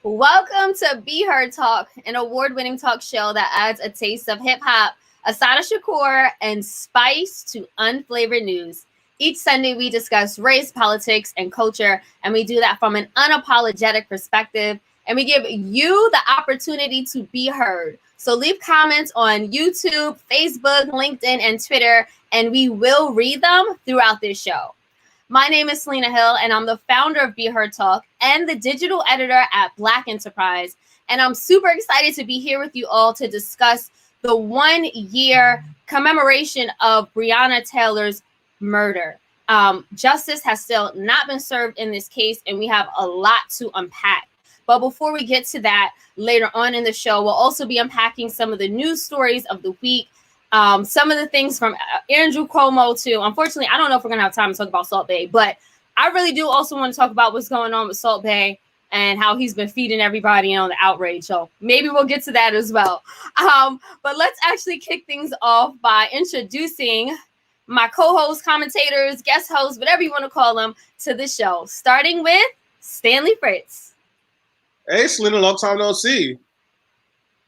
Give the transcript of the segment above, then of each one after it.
Welcome to Be Her Talk, an award-winning talk show that adds a taste of hip-hop, a side of Shakur, and spice to unflavored news. Each Sunday, we discuss race, politics, and culture, and we do that from an unapologetic perspective, and we give you the opportunity to be heard. So leave comments on YouTube, Facebook, LinkedIn, and Twitter, and we will read them throughout this show. My name is Selena Hill, and I'm the founder of Be Her Talk and the digital editor at Black Enterprise. And I'm super excited to be here with you all to discuss the 1 year commemoration of Breonna Taylor's murder. Justice has still not been served in this case, and we have a lot to unpack. But before we get to that, later on in the show, we'll also be unpacking some of the news stories of the week. Some of the things from Andrew Cuomo to, unfortunately, I don't know if we're going to have time to talk about Salt Bae, but I really do also want to talk about what's going on with Salt Bae and how he's been feeding everybody on the outrage. So maybe we'll get to that as well. But let's actually kick things off by introducing my co-hosts, commentators, guest hosts, whatever you want to call them, to the show, starting with Stanley Fritz. Hey, Selena, long time no see.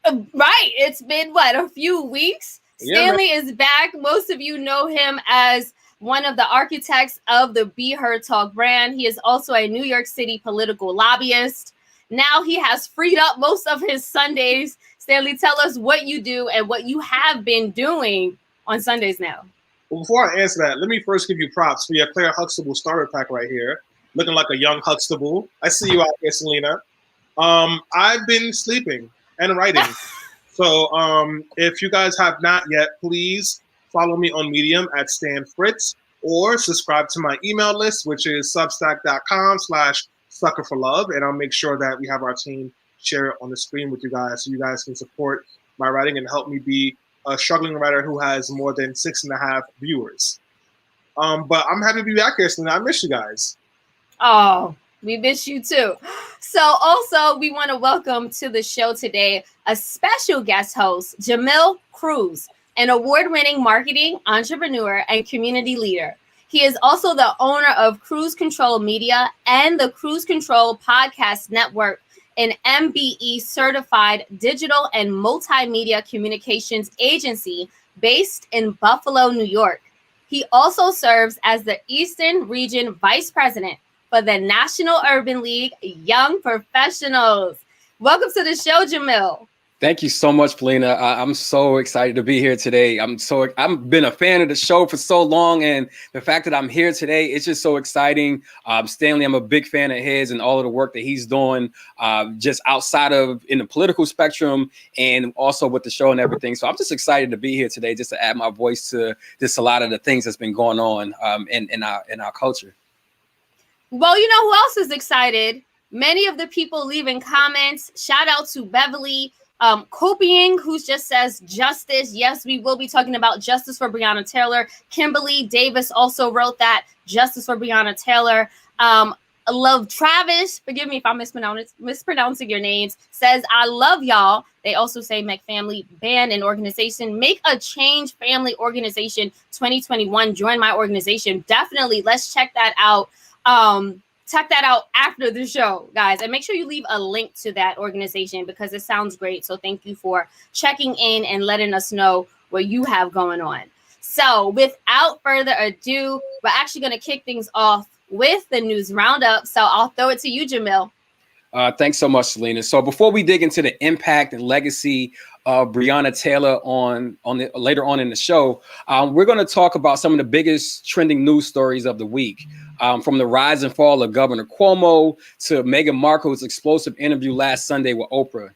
Right. It's been, a few weeks? Stanley is back. Most of you know him as one of the architects of the Be Her Talk brand. He is also a New York City political lobbyist. Now he has freed up most of his Sundays. Stanley, tell us what you do and what you have been doing on Sundays now. Well, before I answer that, let me first give you props for your Claire Huxtable starter pack right here. Looking like a young Huxtable. I see you out here, Selena. I've been sleeping and writing. So if you guys have not yet, please follow me on Medium at Stan Fritz or subscribe to my email list, which is substack.com/suckerforlove. And I'll make sure that we have our team share it on the screen with you guys so you guys can support my writing and help me be a struggling writer who has more than 6.5 viewers. But I'm happy to be back here, Selena. I miss you guys. Oh, we miss you too. So also, we want to welcome to the show today a special guest host, Jamil Crews, an award-winning marketing entrepreneur and community leader. He is also the owner of Cruise Control Media and the Cruise Control Podcast Network, an MBE certified digital and multimedia communications agency based in Buffalo, New York. He also serves as the Eastern Region Vice President for the National Urban League Young Professionals. Welcome to the show, Jamil. Thank you so much, Selena. I'm so excited to be here today. I've been a fan of the show for so long, and the fact that I'm here today, it's just so exciting. Stanley, I'm a big fan of his and all of the work that he's doing, just outside of in the political spectrum and also with the show and everything. So I'm just excited to be here today, just to add my voice to just a lot of the things that's been going on in our culture. Well, you know who else is excited? Many of the people leaving comments. Shout out to Beverly Copying, who just says justice. Yes, we will be talking about justice for Breonna Taylor. Kimberly Davis also wrote that, justice for Breonna Taylor. Love Travis, forgive me if I'm mispronouncing your names, says, I love y'all. They also say Make Family Band and organization. Make a Change Family Organization 2021. Join my organization. Definitely. Let's check that out. Check that out after the show, guys, and make sure you leave a link to that organization because it sounds great. So thank you for checking in and letting us know what you have going on. So without further ado, we're actually going to kick things off with the news roundup. So I'll throw it to you, Jamil. Thanks so much, Selena. So before we dig into the impact and legacy of Breonna Taylor later on in the show, we're going to talk about some of the biggest trending news stories of the week, from the rise and fall of Governor Cuomo to Meghan Markle's explosive interview last Sunday with Oprah.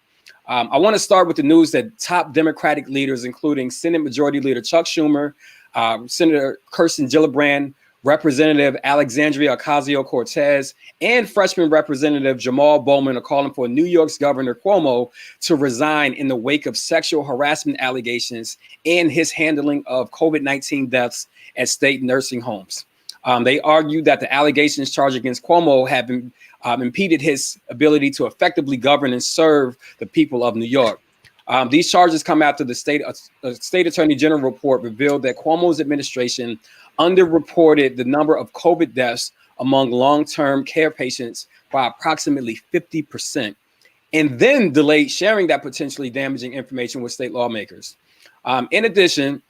I want to start with the news that top Democratic leaders, including Senate Majority Leader Chuck Schumer, Senator Kirsten Gillibrand, Representative Alexandria Ocasio-Cortez, and freshman Representative Jamal Bowman are calling for New York's Governor Cuomo to resign in the wake of sexual harassment allegations and his handling of COVID-19 deaths at state nursing homes. They argue that the allegations charged against Cuomo have impeded his ability to effectively govern and serve the people of New York. These charges come after the state attorney general report revealed that Cuomo's administration underreported the number of COVID deaths among long-term care patients by approximately 50%. and then delayed sharing that potentially damaging information with state lawmakers. In addition,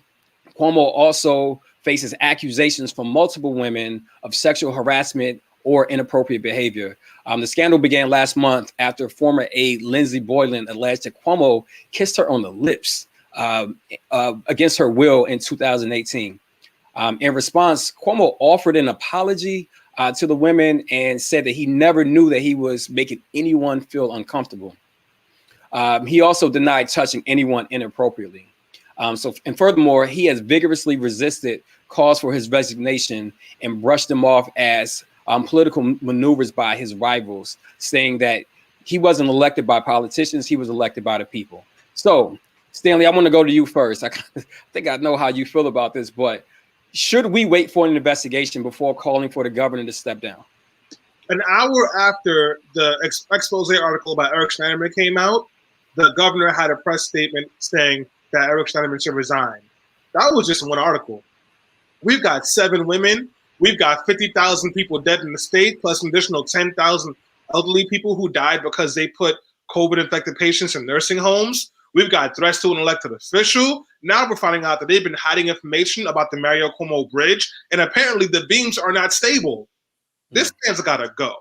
Cuomo also faces accusations from multiple women of sexual harassment or inappropriate behavior. The scandal began last month after former aide Lindsey Boylan alleged that Cuomo kissed her on the lips against her will in 2018. In response, Cuomo offered an apology to the women and said that he never knew that he was making anyone feel uncomfortable. He also denied touching anyone inappropriately. And furthermore, he has vigorously resisted calls for his resignation and brushed them off as political maneuvers by his rivals, saying that he wasn't elected by politicians, he was elected by the people. So, Stanley, I want to go to you first. I think I know how you feel about this, but should we wait for an investigation before calling for the governor to step down? An hour after the expose article by Eric Schneiderman came out, the governor had a press statement saying that Eric Schneiderman should resign. That was just one article. We've got 7 women. We've got 50,000 people dead in the state, plus an additional 10,000 elderly people who died because they put COVID-infected patients in nursing homes. We've got threats to an elected official. Now we're finding out that they've been hiding information about the Mario Cuomo bridge, and apparently the beams are not stable. This man's got to go.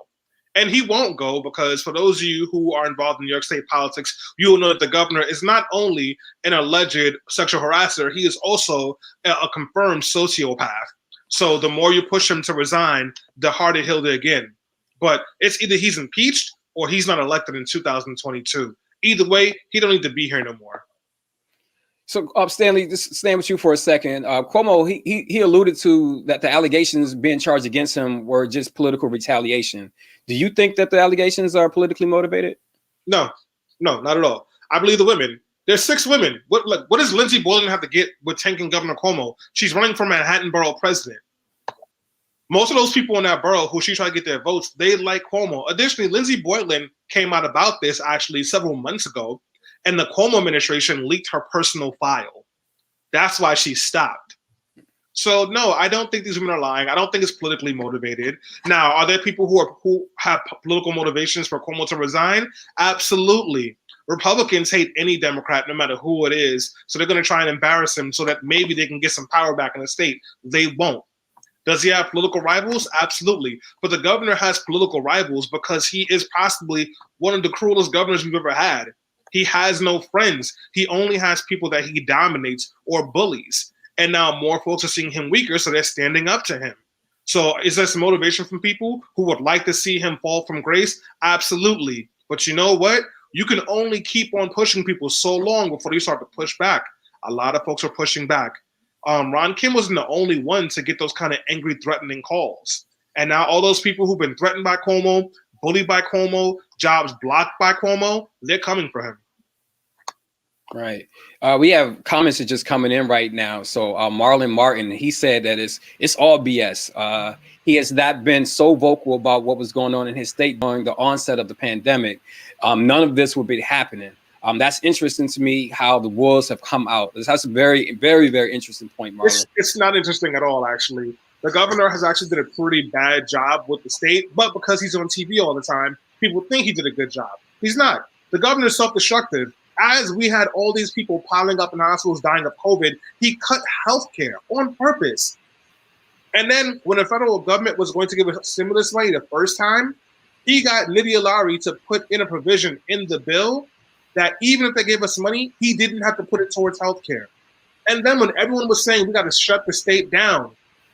And he won't go because for those of you who are involved in New York State politics, you will know that the governor is not only an alleged sexual harasser, he is also a confirmed sociopath. So the more you push him to resign, the harder he'll do again. But it's either he's impeached or he's not elected in 2022. Either way, he don't need to be here no more. So, Stanley, just staying with you for a second. Cuomo, he alluded to that the allegations being charged against him were just political retaliation. Do you think that the allegations are politically motivated? No, not at all. I believe the women. There's 6 women. What does Lindsey Boylan have to get with tanking Governor Cuomo? She's running for Manhattan Borough president. Most of those people in that borough who she tried to get their votes, they like Cuomo. Additionally, Lindsey Boylan came out about this actually several months ago, and the Cuomo administration leaked her personal file. That's why she stopped. So no, I don't think these women are lying. I don't think it's politically motivated. Now, are there people who have political motivations for Cuomo to resign? Absolutely. Republicans hate any Democrat, no matter who it is. So they're going to try and embarrass him so that maybe they can get some power back in the state. They won't. Does he have political rivals? Absolutely. But the governor has political rivals because he is possibly one of the cruelest governors we've ever had. He has no friends. He only has people that he dominates or bullies. And now more folks are seeing him weaker, so they're standing up to him. So is there some motivation from people who would like to see him fall from grace? Absolutely. But you know what? You can only keep on pushing people so long before you start to push back. A lot of folks are pushing back. Ron Kim wasn't the only one to get those kind of angry, threatening calls. And now all those people who've been threatened by Cuomo, bullied by Cuomo, jobs blocked by Cuomo, they're coming for him. Right. We have comments that just coming in right now. So Marlon Martin, he said that it's all BS. He has not been so vocal about what was going on in his state during the onset of the pandemic. None of this would be happening. That's interesting to me how the wolves have come out. That's a very, very, very interesting point, Marlon. It's not interesting at all, actually. The governor has actually did a pretty bad job with the state, but because he's on TV all the time, people think he did a good job. He's not. The governor is self-destructive. As we had all these people piling up in hospitals dying of COVID, he cut healthcare on purpose. And then when the federal government was going to give a stimulus money the first time, he got Nydia Lowry to put in a provision in the bill that even if they gave us money, he didn't have to put it towards healthcare. And then when everyone was saying we got to shut the state down,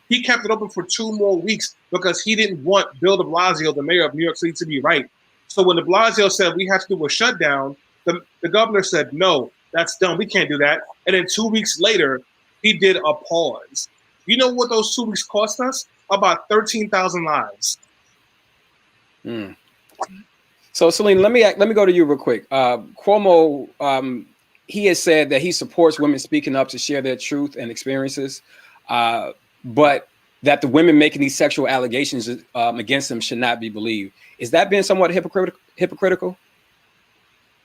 he kept it open for 2 more weeks because he didn't want Bill de Blasio, the mayor of New York City, to be right. So when de Blasio said we have to do a shutdown, the governor said, no, that's done. We can't do that. And then 2 weeks later, he did a pause. You know what those 2 weeks cost us? About 13,000 lives. So, Selena, let me go to you real quick. Cuomo, he has said that he supports women speaking up to share their truth and experiences, but that the women making these sexual allegations against him should not be believed. Is that being somewhat hypocritical?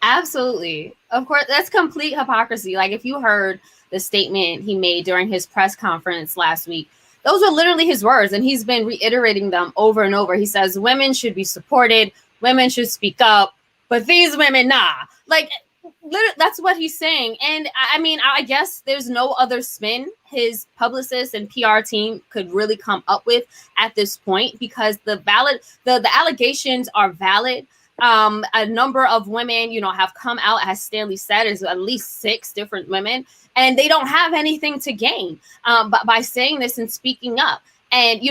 Absolutely. Of course, that's complete hypocrisy. Like if you heard the statement he made during his press conference last week, those are literally his words, and he's been reiterating them over and over. He says women should be supported, women should speak up, but these women, nah. Like, literally, that's what he's saying. And I mean, I guess there's no other spin his publicist and PR team could really come up with at this point, because the allegations are valid. A number of women, have come out, as Stanley said, is at least 6 different women, and they don't have anything to gain but by saying this and speaking up. And,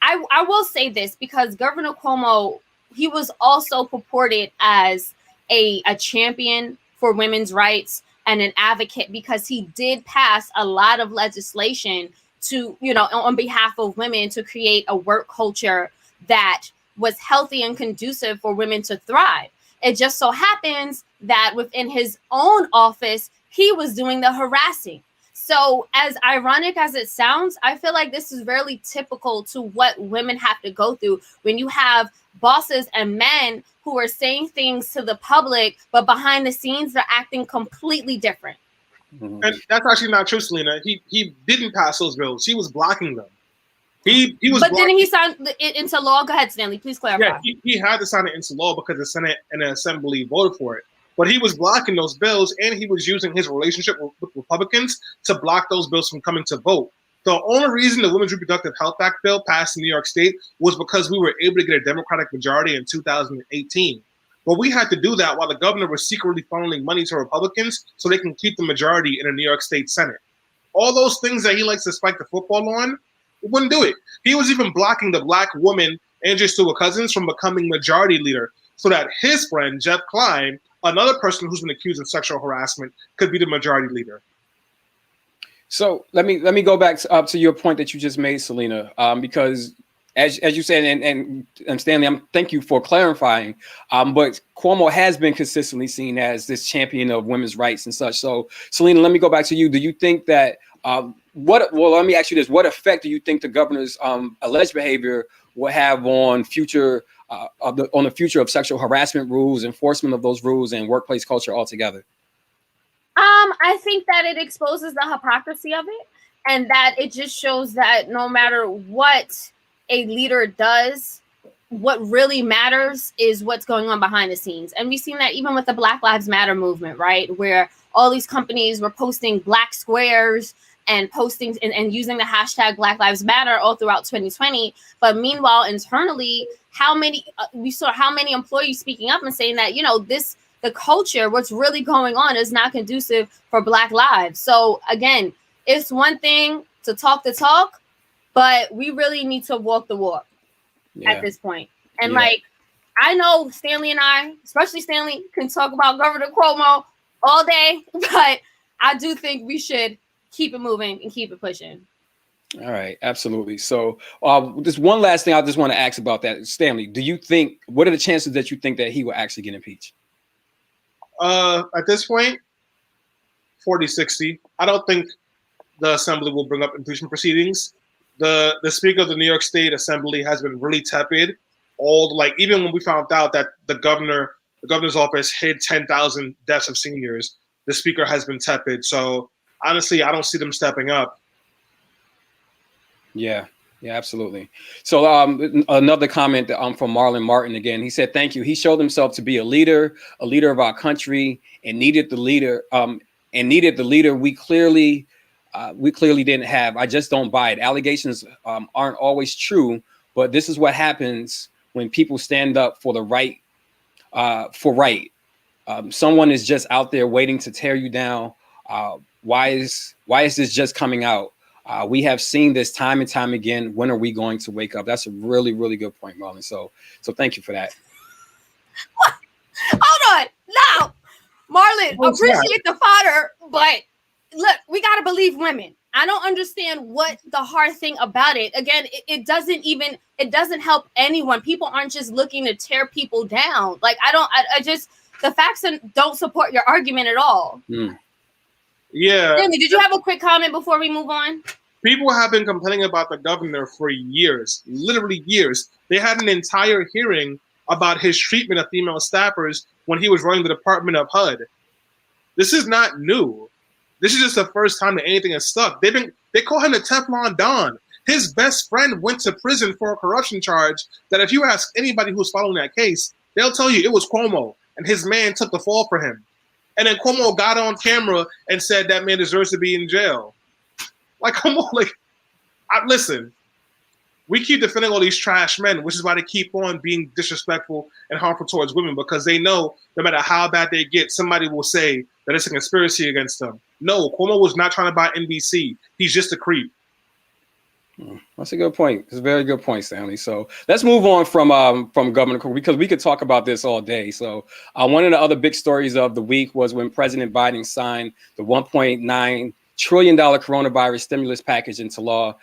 I will say this, because Governor Cuomo, he was also purported as a champion for women's rights and an advocate, because he did pass a lot of legislation to, on behalf of women, to create a work culture that was healthy and conducive for women to thrive. It just so happens that within his own office, he was doing the harassing. So as ironic as it sounds, I feel like this is really typical to what women have to go through when you have bosses and men who are saying things to the public, but behind the scenes, they're acting completely different. And that's actually not true, Selena. He didn't pass those bills. He was blocking them. He was. But didn't he sign it into law? Go ahead, Stanley. Please clarify. Yeah, he had to sign it into law because the Senate and the Assembly voted for it. But he was blocking those bills, and he was using his relationship with Republicans to block those bills from coming to vote. The only reason the Women's Reproductive Health Act bill passed in New York State was because we were able to get a Democratic majority in 2018. But we had to do that while the governor was secretly funneling money to Republicans so they can keep the majority in the New York State Senate. All those things that he likes to spike the football on, he wouldn't do it. He was even blocking the black woman, Andrea Stewart-Cousins, from becoming majority leader so that his friend, Jeff Klein, another person who's been accused of sexual harassment, could be the majority leader. So let me go back to your point that you just made, Selena, because as you said, and Stanley, thank you for clarifying. But Cuomo has been consistently seen as this champion of women's rights and such. So, Selena, let me go back to you. Do you think that let me ask you this: what effect do you think the governor's alleged behavior will have on the future of sexual harassment rules, enforcement of those rules, and workplace culture altogether? I think that it exposes the hypocrisy of it, and that it just shows that no matter what a leader does, what really matters is what's going on behind the scenes. And we've seen that even with the Black Lives Matter movement, right? Where all these companies were posting black squares and posting and using the hashtag Black Lives Matter all throughout 2020. But meanwhile, internally, we saw how many employees speaking up and saying that, the culture, what's really going on is not conducive for Black lives. So again, it's one thing to talk the talk, but we really need to walk the walk at this point. And I know Stanley and I, especially Stanley, can talk about Governor Cuomo all day, but I do think we should keep it moving and keep it pushing. All right, absolutely. So just one last thing I just want to ask about that. Stanley, what are the chances that you think that he will actually get impeached? At this point, 40-60. I don't think the Assembly will bring up impeachment proceedings. The Speaker of the New York State Assembly has been really tepid. Even when we found out that the governor's office hid 10,000 deaths of seniors, the Speaker has been tepid. So honestly, I don't see them stepping up. Yeah, absolutely. So another comment from Marlon Martin again. He said, "Thank you. He showed himself to be a leader of our country, and needed the leader. We clearly didn't have. I just don't buy it. Allegations aren't always true, but this is what happens when people stand up for the right. Someone is just out there waiting to tear you down. Why is this just coming out? We have seen this time and time again. When are we going to wake up?" That's a really, really good point, Marlon. So thank you for that. Hold on. Now, Marlon, appreciate the fodder, but look, we got to believe women. I don't understand what the hard thing about it. Again, it doesn't help anyone. People aren't just looking to tear people down. The facts don't support your argument at all. Yeah. Stanley, did you have a quick comment before we move on? People have been complaining about the governor for years, literally years. They had an entire hearing about his treatment of female staffers when he was running the Department of HUD. This is not new. This is just the first time that anything has stuck. They call him the Teflon Don. His best friend went to prison for a corruption charge that if you ask anybody who's following that case, they'll tell you it was Cuomo. and his man took the fall for him. And then Cuomo got on camera and said that man deserves to be in jail. Like, come on, like, listen, we keep defending all these trash men, which is why they keep on being disrespectful and harmful towards women, because they know no matter how bad they get, somebody will say that it's a conspiracy against them. No, Cuomo was not trying to buy NBC. He's just a creep. That's a good point. It's a very good point, Stanley. So let's move on from Governor Crews, because we could talk about this all day. So one of the other big stories of the week was when President Biden signed the $1.9 trillion coronavirus stimulus package into law,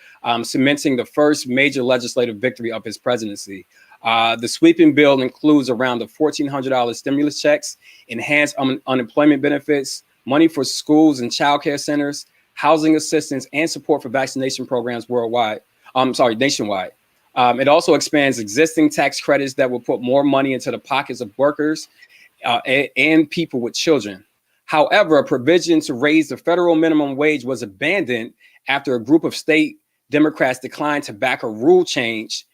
cementing the first major legislative victory of his presidency. The sweeping bill includes around the $1,400 stimulus checks, enhanced unemployment benefits, money for schools and childcare centers, housing assistance, and support for vaccination programs nationwide. It also expands existing tax credits that will put more money into the pockets of workers and people with children. However, a provision to raise the federal minimum wage was abandoned after a group of state Democrats declined to back a rule change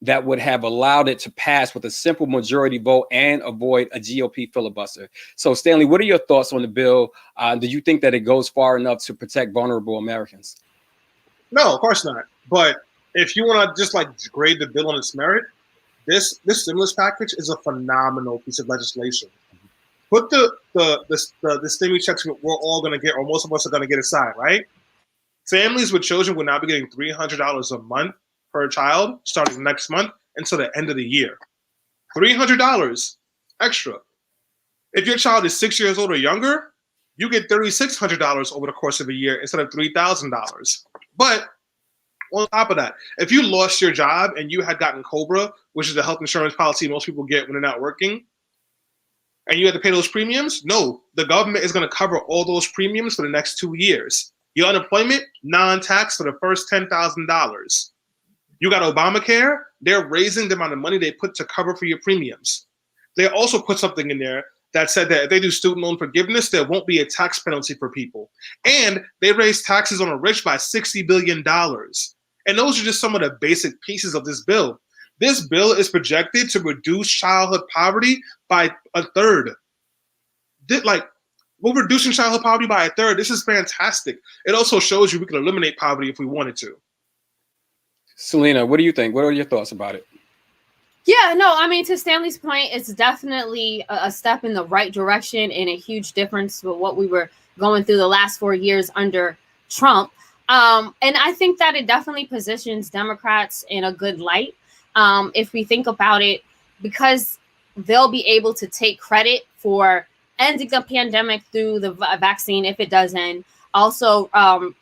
that would have allowed it to pass with a simple majority vote and avoid a GOP filibuster. So, Stanley, what are your thoughts on the bill? Do you think that it goes far enough to protect vulnerable Americans? No, of course not. But if you want to just like grade the bill on its merit, this stimulus package is a phenomenal piece of legislation. Put the stimulus checks we're all going to get, or most of us are going to get aside, right? Families with children will now be getting $300 a month per child starting next month until the end of the year. $300 extra. If your child is 6 years old or younger, you get $3,600 over the course of a year instead of $3,000. But on top of that, if you lost your job and you had gotten COBRA, which is the health insurance policy most people get when they're not working, and you had to pay those premiums, no, the government is going to cover all those premiums for the next 2 years. Your unemployment, non-tax for the first $10,000. You got Obamacare, they're raising the amount of money they put to cover for your premiums. They also put something in there that said that if they do student loan forgiveness, there won't be a tax penalty for people. And they raised taxes on the rich by $60 billion. And those are just some of the basic pieces of this bill. This bill is projected to reduce childhood poverty by a third. We're reducing childhood poverty by a third. This is fantastic. It also shows you we can eliminate poverty if we wanted to. Selena, what do you think? What are your thoughts about it? Yeah, no, I mean, to Stanley's point, it's definitely a step in the right direction and a huge difference with what we were going through the last 4 years under Trump. And I think that it definitely positions Democrats in a good light. If we think about it, because they'll be able to take credit for ending the pandemic through the vaccine, if it does end, also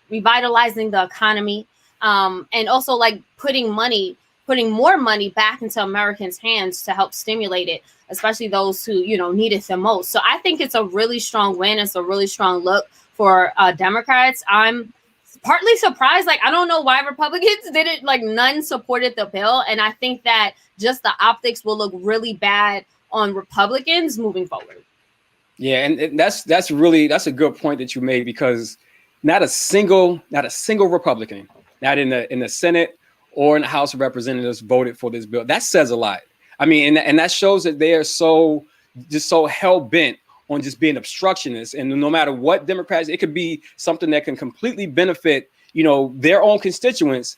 revitalizing the economy, and also like putting more money back into Americans' hands to help stimulate it, especially those who, need it the most. So I think it's a really strong win. It's a really strong look for Democrats. I'm partly surprised. I don't know why Republicans didn't, none supported the bill. And I think that just the optics will look really bad on Republicans moving forward. Yeah, and that's a good point that you made, because not a single Republican, not in the Senate or in the House of Representatives, voted for this bill. That says a lot. I mean, and that shows that they are so hell bent on just being obstructionists. And no matter what Democrats, it could be something that can completely benefit, their own constituents.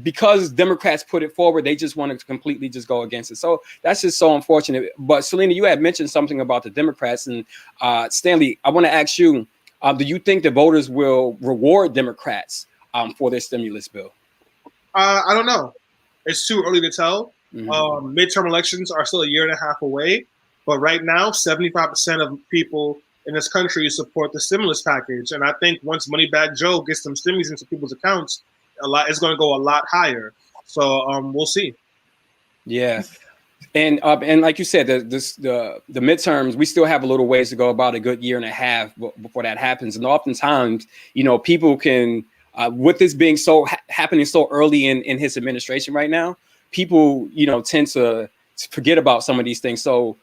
Because Democrats put it forward, they just want to completely just go against it. So that's just so unfortunate. But Selena, you had mentioned something about the Democrats, and Stanley, I want to ask you, do you think the voters will reward Democrats for their stimulus bill? I don't know. It's too early to tell. Mm-hmm. Midterm elections are still a year and a half away. But right now, 75% of people in this country support the stimulus package. And I think once Moneybag Joe gets some stimulus into people's accounts, it's going to go a lot higher. So we'll see. Yeah. And like you said, the midterms, we still have a little ways to go, about a good year and a half before that happens. And oftentimes, people can, with this being happening so early in his administration right now, people, tend to forget about some of these things. So,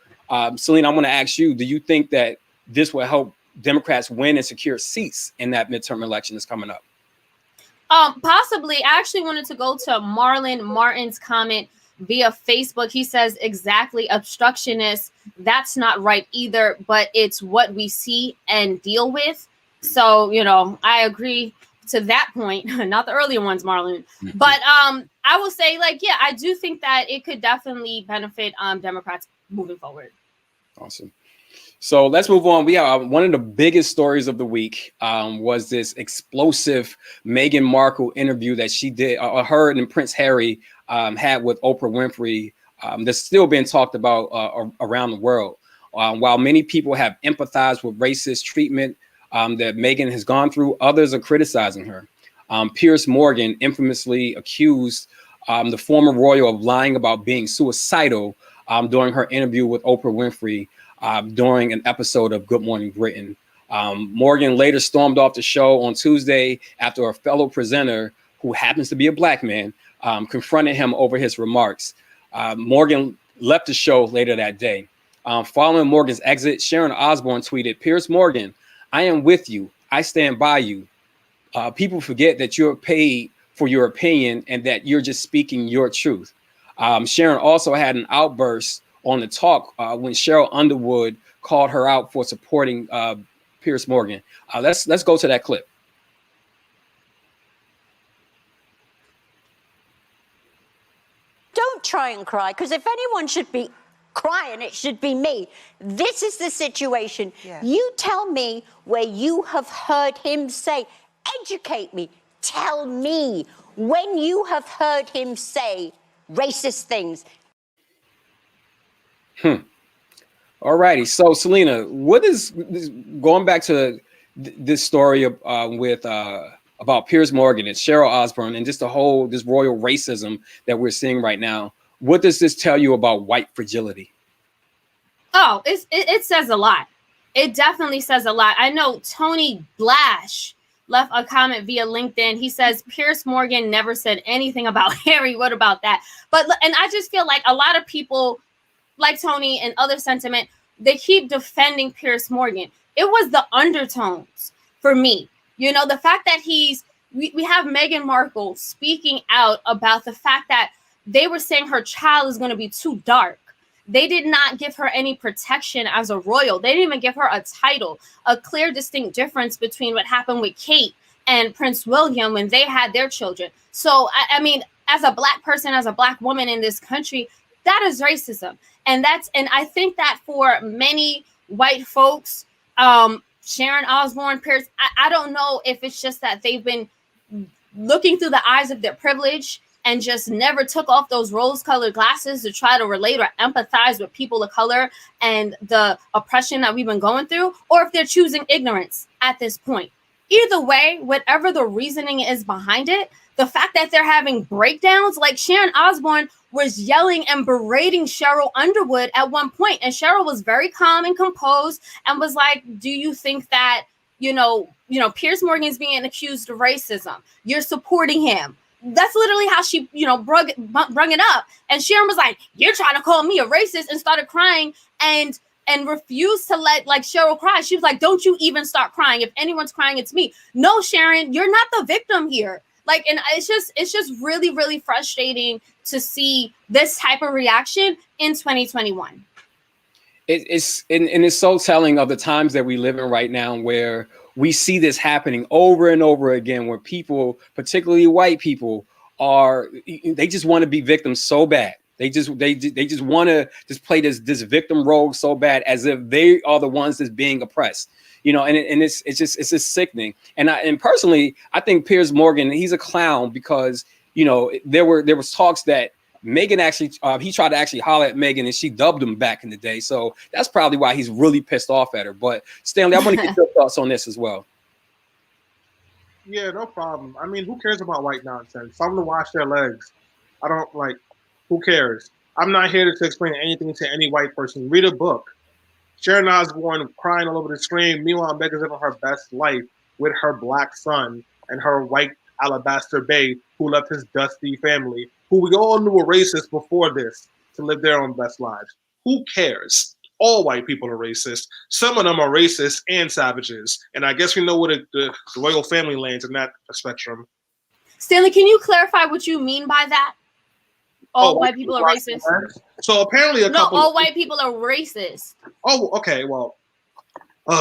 Selena, I want to ask you, do you think that this will help Democrats win and secure seats in that midterm election that's coming up? Possibly. I actually wanted to go to Marlon Martin's comment via Facebook. He says, exactly, obstructionists that's not right either, but it's what we see and deal with. So, I agree to that point, not the earlier ones, Marlon. But I will say, like, yeah, I do think that it could definitely benefit Democrats moving forward. Awesome. So let's move on. We have one of the biggest stories of the week was this explosive Meghan Markle interview that she did, her and Prince Harry had with Oprah Winfrey. That's still being talked about around the world. While many people have empathized with racist treatment that Meghan has gone through, others are criticizing her. Piers Morgan infamously accused the former royal of lying about being suicidal during her interview with Oprah Winfrey during an episode of Good Morning Britain. Morgan later stormed off the show on Tuesday after a fellow presenter, who happens to be a black man, confronted him over his remarks. Morgan left the show later that day. Following Morgan's exit, Sharon Osbourne tweeted, "Piers Morgan, I am with you. I stand by you. People forget that you're paid for your opinion and that you're just speaking your truth." Sharon also had an outburst on the talk when Cheryl Underwood called her out for supporting Piers Morgan. Let's go to that clip. Don't try and cry, because if anyone should be crying, it should be me. This is the situation. Yeah. You tell me where you have heard him say, educate me, tell me when you have heard him say racist things. All righty. So, Selena, what is going back to this story about Piers Morgan and Cheryl Osbourne and just this royal racism that we're seeing right now? What does this tell you about white fragility? Oh, it says a lot. It definitely says a lot. I know Tony Blash left a comment via LinkedIn. He says, Piers Morgan never said anything about Harry. What about that? And I just feel like a lot of people like Tony and other sentiment, they keep defending Piers Morgan. It was the undertones for me. The fact that we have Meghan Markle speaking out about the fact that they were saying her child is going to be too dark. They did not give her any protection as a royal. They didn't even give her a title, a clear, distinct difference between what happened with Kate and Prince William when they had their children. So, I mean, as a black person, as a black woman in this country, that is racism. And I think that for many white folks, Sharon Osbourne, Piers, I don't know if it's just that they've been looking through the eyes of their privilege and just never took off those rose-colored glasses to try to relate or empathize with people of color and the oppression that we've been going through, or if they're choosing ignorance at this point. Either way, whatever the reasoning is behind it, the fact that they're having breakdowns, like Sharon Osbourne was yelling and berating Cheryl Underwood at one point, and Cheryl was very calm and composed and was like, do you think that, Piers Morgan is being accused of racism? You're supporting him. That's literally how she, brung it up. And Sharon was like, you're trying to call me a racist, and started crying and refused to let Cheryl cry. She was like, don't you even start crying. If anyone's crying, it's me. No, Sharon, you're not the victim here. And it's just really, really frustrating to see this type of reaction in 2021. It's so telling of the times that we live in right now, where we see this happening over and over again, where people, particularly white people, they just want to be victims so bad. They just want to just play this victim role so bad, as if they are the ones that's being oppressed. And it's just sickening. And personally, I think Piers Morgan, he's a clown, because there was talks that Meghan actually he tried to actually holler at Meghan, and she dubbed him back in the day. So that's probably why he's really pissed off at her. But Stanley, I want to get your thoughts on this as well. Yeah, no problem. I mean, who cares about white nonsense? Tell them to wash their legs. I don't who cares? I'm not here to explain anything to any white person. Read a book. Sharon Osbourne crying all over the screen. Meanwhile, Meghan's living her best life with her black son and her white alabaster babe who left his dusty family, who we all knew were racist before this, to live their own best lives. Who cares? All white people are racist. Some of them are racist and savages. And I guess we know where the royal family lands in that spectrum. Stanley, can you clarify what you mean by that? All white people are racist. So apparently all white people are racist. Oh, okay. Well,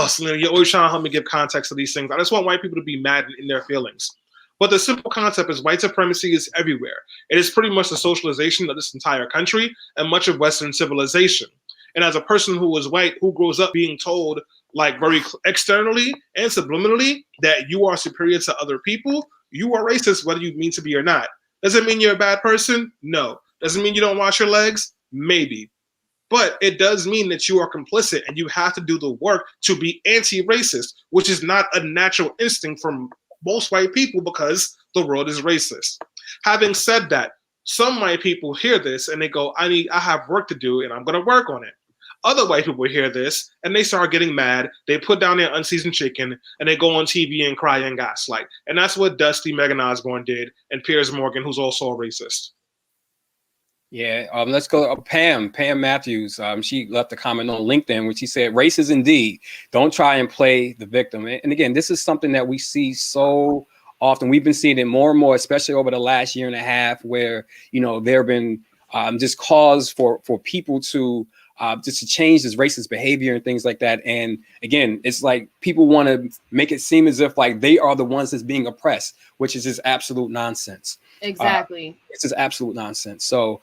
Selena, you're always trying to help me give context to these things. I just want white people to be mad in their feelings. But the simple concept is white supremacy is everywhere. It is pretty much the socialization of this entire country and much of Western civilization. And as a person who is white, who grows up being told, like very externally and subliminally, that you are superior to other people, you are racist whether you mean to be or not. Does it mean you're a bad person? No. Does it mean you don't wash your legs? Maybe. But it does mean that you are complicit and you have to do the work to be anti-racist, which is not a natural instinct from most white people because the world is racist. Having said that, some white people hear this and they go, I have work to do and I'm going to work on it. Other white people hear this and they start getting mad. They put down their unseasoned chicken and they go on TV and cry and gaslight. And that's what Dusty, Megan Osborne did, and Piers Morgan, who's also a racist. Yeah, let's go. Pam Matthews. She left a comment on LinkedIn, which she said, "Racist indeed. Don't try and play the victim." And again, this is something that we see so often. We've been seeing it more and more, especially over the last year and a half, where there have been just cause for people to just to change this racist behavior and things like that. And again, it's like people want to make it seem as if like they are the ones that's being oppressed, which is just absolute nonsense. Exactly. It's just absolute nonsense. So,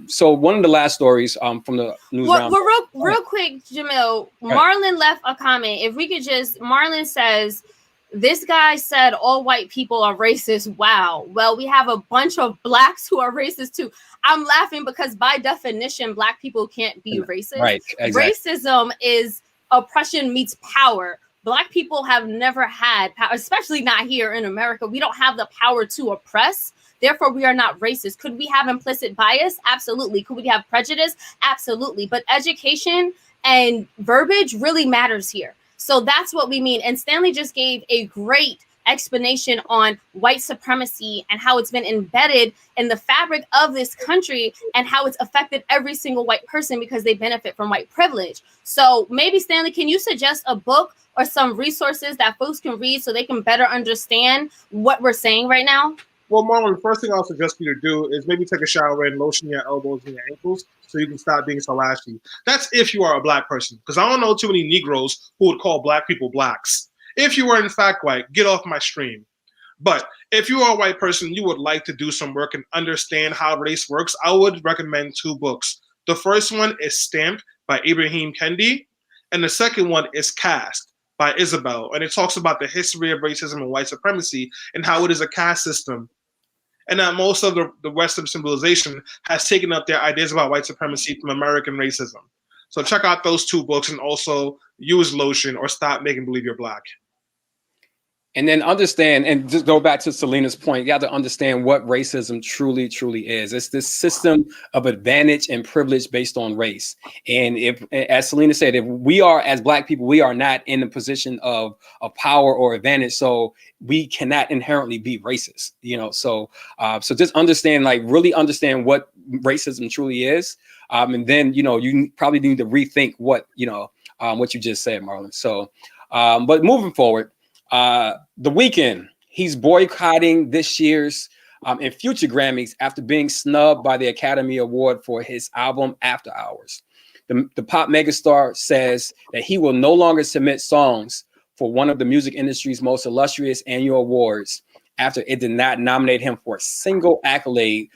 so one of the last stories from the news round. Real quick, Jamil, Marlon left a comment. If we could just, Marlon says, this guy said all white people are racist. Wow. Well, we have a bunch of blacks who are racist too. I'm laughing because by definition, black people can't be racist. Right. Exactly. Racism is oppression meets power. Black people have never had power, especially not here in America. We don't have the power to oppress. Therefore, we are not racist. Could we have implicit bias? Absolutely. Could we have prejudice? Absolutely. But education and verbiage really matters here. So that's what we mean. And Stanley just gave a great explanation on white supremacy and how it's been embedded in the fabric of this country and how it's affected every single white person because they benefit from white privilege. So maybe, Stanley, can you suggest a book or some resources that folks can read so they can better understand what we're saying right now? Well, Marlon, the first thing I'll suggest you to do is maybe take a shower and lotion your elbows and your ankles so you can stop being so ashy. That's if you are a black person, because I don't know too many Negroes who would call black people blacks. If you are in fact white, get off my stream. But if you are a white person, you would like to do some work and understand how race works, I would recommend two books. The first one is Stamped by Ibrahim Kendi, and the second one is Caste by Isabel. And it talks about the history of racism and white supremacy and how it is a caste system. And that most of the Western civilization has taken up their ideas about white supremacy from American racism. So check out those two books and also use lotion or stop making believe you're black. And then understand, and just go back to Selena's point, you have to understand what racism truly, truly is. It's this system of advantage and privilege based on race. And if, as Selena said, if we are, as black people, we are not in a position of power or advantage, so we cannot inherently be racist, So, so just understand, like really understand what racism truly is. And then, you probably need to rethink what you just said, Marlon. So, but moving forward, The Weeknd, he's boycotting this year's and future Grammys after being snubbed by the Academy Award for his album After Hours. The pop megastar says that he will no longer submit songs for one of the music industry's most illustrious annual awards after it did not nominate him for a single accolade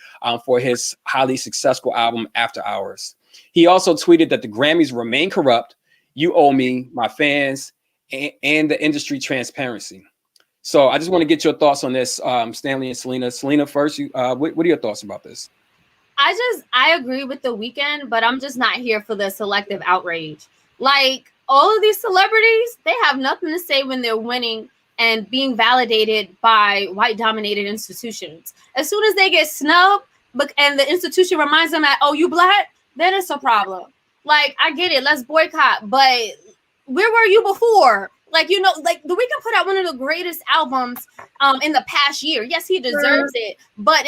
for his highly successful album After Hours. He also tweeted that the Grammys remain corrupt. You owe me, my fans, and the industry transparency. So I just want to get your thoughts on this, Stanley and Selena. Selena first, what are your thoughts about this? I agree with The Weeknd, but I'm just not here for the selective outrage. Like all of these celebrities, they have nothing to say when they're winning and being validated by white dominated institutions. As soon as they get snubbed and the institution reminds them that, oh, you black, then it's a problem. Like, I get it, let's boycott, but where were you before? Like, The Weeknd put out one of the greatest albums in the past year. Yes, he deserves it. But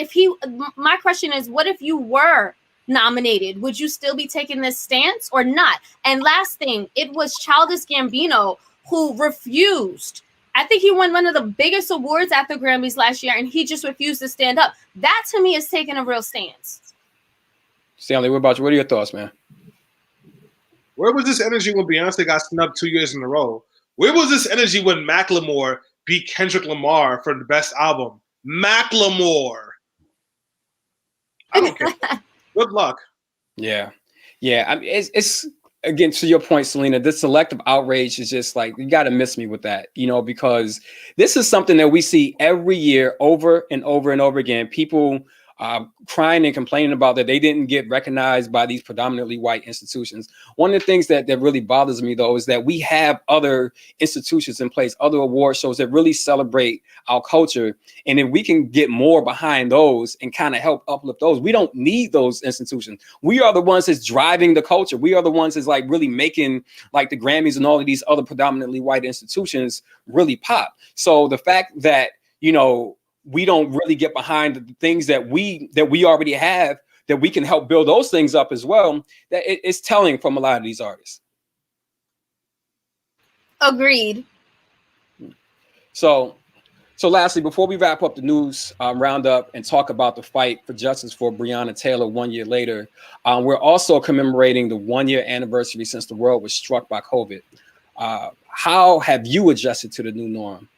my question is, what if you were nominated? Would you still be taking this stance or not? And last thing, it was Childish Gambino who refused. I think he won one of the biggest awards at the Grammys last year, and he just refused to stand up. That to me is taking a real stance. Stanley, what about you? What are your thoughts, man? Where was this energy when Beyonce got snubbed 2 years in a row? Where was this energy when Macklemore beat Kendrick Lamar for the best album? Macklemore. I don't care. Good luck. Yeah. I mean, it's again, to your point, Selena, this selective outrage is just like, you got to miss me with that, because this is something that we see every year over and over and over again. People crying and complaining about that they didn't get recognized by these predominantly white institutions. One of the things that really bothers me, though, is that we have other institutions in place, other award shows that really celebrate our culture. And if we can get more behind those and kind of help uplift those, we don't need those institutions. We are the ones that's driving the culture. We are the ones that's like really making like the Grammys and all of these other predominantly white institutions really pop. So the fact that, we don't really get behind the things that we already have, that we can help build those things up as well, that it's telling from a lot of these artists. Agreed. So lastly, before we wrap up the news roundup and talk about the fight for justice for Breonna Taylor 1 year later, we're also commemorating the 1 year anniversary since the world was struck by COVID. How have you adjusted to the new norm?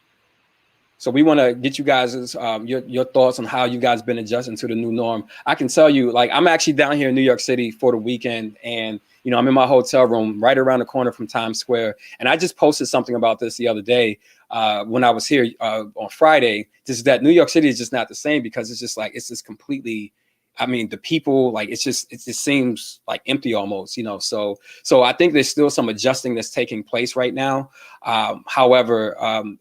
So we want to get you guys' your thoughts on how you guys been adjusting to the new norm. I can tell you, like, I'm actually down here in New York City for the weekend, and I'm in my hotel room right around the corner from Times Square. And I just posted something about this the other day when I was here on Friday. Just that New York City is just not the same, because it's just completely. I mean, the people, like, it just seems like empty almost, So I think there's still some adjusting that's taking place right now. However,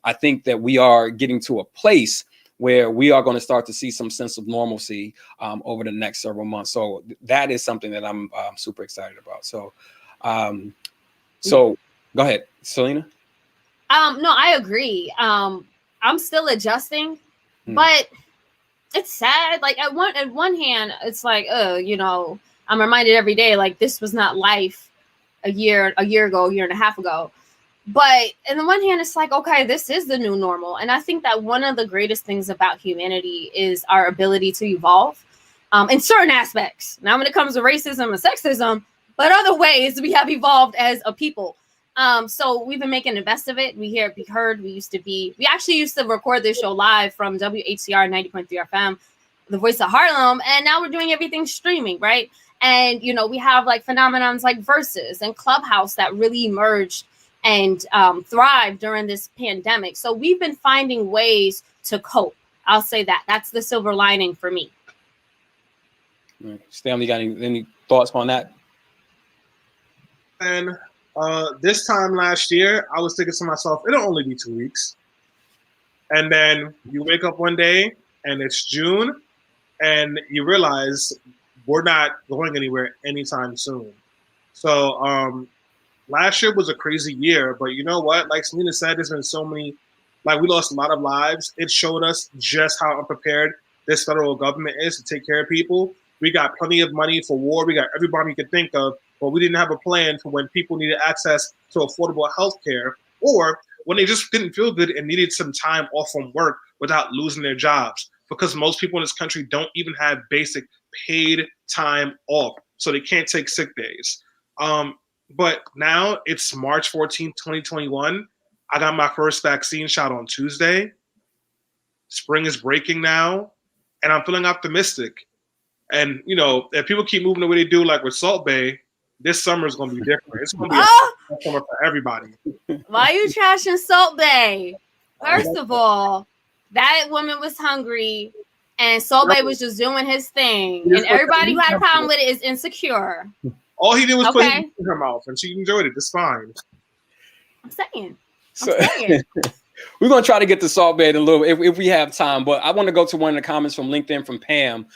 I think that we are getting to a place where we are going to start to see some sense of normalcy over the next several months. So that is something that I'm super excited about. So go ahead, Selena. No, I agree. I'm still adjusting, but it's sad. Like at one hand, it's like, I'm reminded every day, like, this was not life a year ago, a year and a half ago. But on the one hand, it's like, okay, this is the new normal. And I think that one of the greatest things about humanity is our ability to evolve in certain aspects. Now, when it comes to racism and sexism, but other ways we have evolved as a people. So we've been making the best of it. We hear it, be heard. We actually used to record this show live from WHCR 90.3 FM, the voice of Harlem. And now we're doing everything streaming, right? And, we have like phenomenons like Versus and Clubhouse that really emerged and thrived during this pandemic. So we've been finding ways to cope. I'll say that. That's the silver lining for me. Stanley, got any thoughts on that? And this time last year, I was thinking to myself, it'll only be 2 weeks. And then you wake up one day and it's June and you realize we're not going anywhere anytime soon. So last year was a crazy year, but you know what? Like Selena said, there's been so many, like, we lost a lot of lives. It showed us just how unprepared this federal government is to take care of people. We got plenty of money for war. We got everybody we could think of, but we didn't have a plan for when people needed access to affordable health care, or when they just didn't feel good and needed some time off from work without losing their jobs. Because most people in this country don't even have basic paid time off, so they can't take sick days. But now it's March 14th, 2021. I got my first vaccine shot on Tuesday. Spring is breaking now, and I'm feeling optimistic. And, if people keep moving the way they do, like with Salt Bay, this summer is going to be different. It's going to be a summer for everybody. Why are you trashing Salt Bay? First of all, that woman was hungry, and Salt Bay was just doing his thing. And everybody who had a problem with it is insecure. All he did was put it in her mouth, and she enjoyed it. It's fine. I'm saying. We're going to try to get to Salt Bay in a little if we have time, but I want to go to one of the comments from LinkedIn from Pam.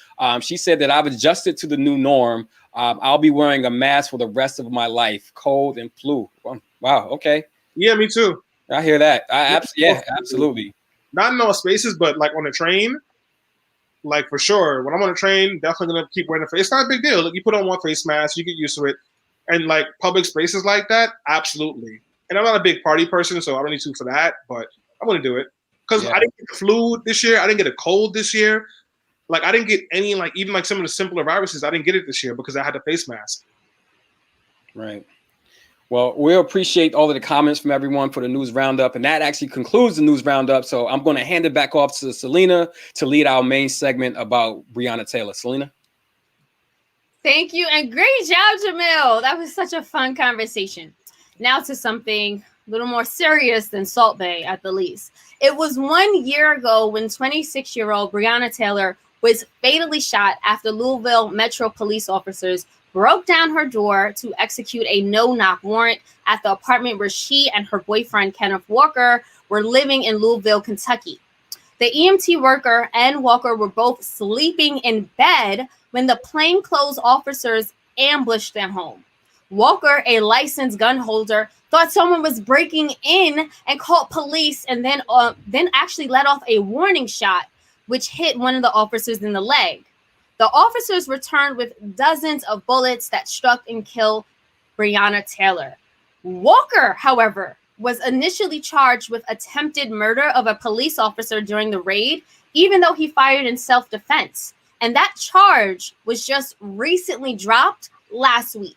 She said that I've adjusted to the new norm. I'll be wearing a mask for the rest of my life, cold and flu. Wow, okay. Yeah, me too. I hear that. Absolutely. Not in all spaces, but like on the train, like for sure. When I'm on a train, definitely going to keep wearing a face. It's not a big deal. Like, you put on one face mask, you get used to it. And like public spaces like that, absolutely. And I'm not a big party person, so I don't need to for that, but I want to do it. Because I didn't get the flu this year. I didn't get a cold this year. Like I didn't get any, like even like some of the simpler viruses, I didn't get it this year because I had a face mask. Right. Well, we appreciate all of the comments from everyone for the news roundup, and that actually concludes the news roundup. So I'm going to hand it back off to Selena to lead our main segment about Breonna Taylor. Selena. Thank you, and great job, Jamil. That was such a fun conversation. Now to something a little more serious than Salt Bae, at the least. It was 1 year ago when 26-year-old Breonna Taylor was fatally shot after Louisville Metro police officers broke down her door to execute a no-knock warrant at the apartment where she and her boyfriend, Kenneth Walker, were living in Louisville, Kentucky. The EMT worker and Walker were both sleeping in bed when the plainclothes officers ambushed them home. Walker, a licensed gun holder, thought someone was breaking in and called police, and then actually let off a warning shot, which hit one of the officers in the leg. The officers returned with dozens of bullets that struck and killed Breonna Taylor. Walker, however, was initially charged with attempted murder of a police officer during the raid, even though he fired in self-defense. And that charge was just recently dropped last week.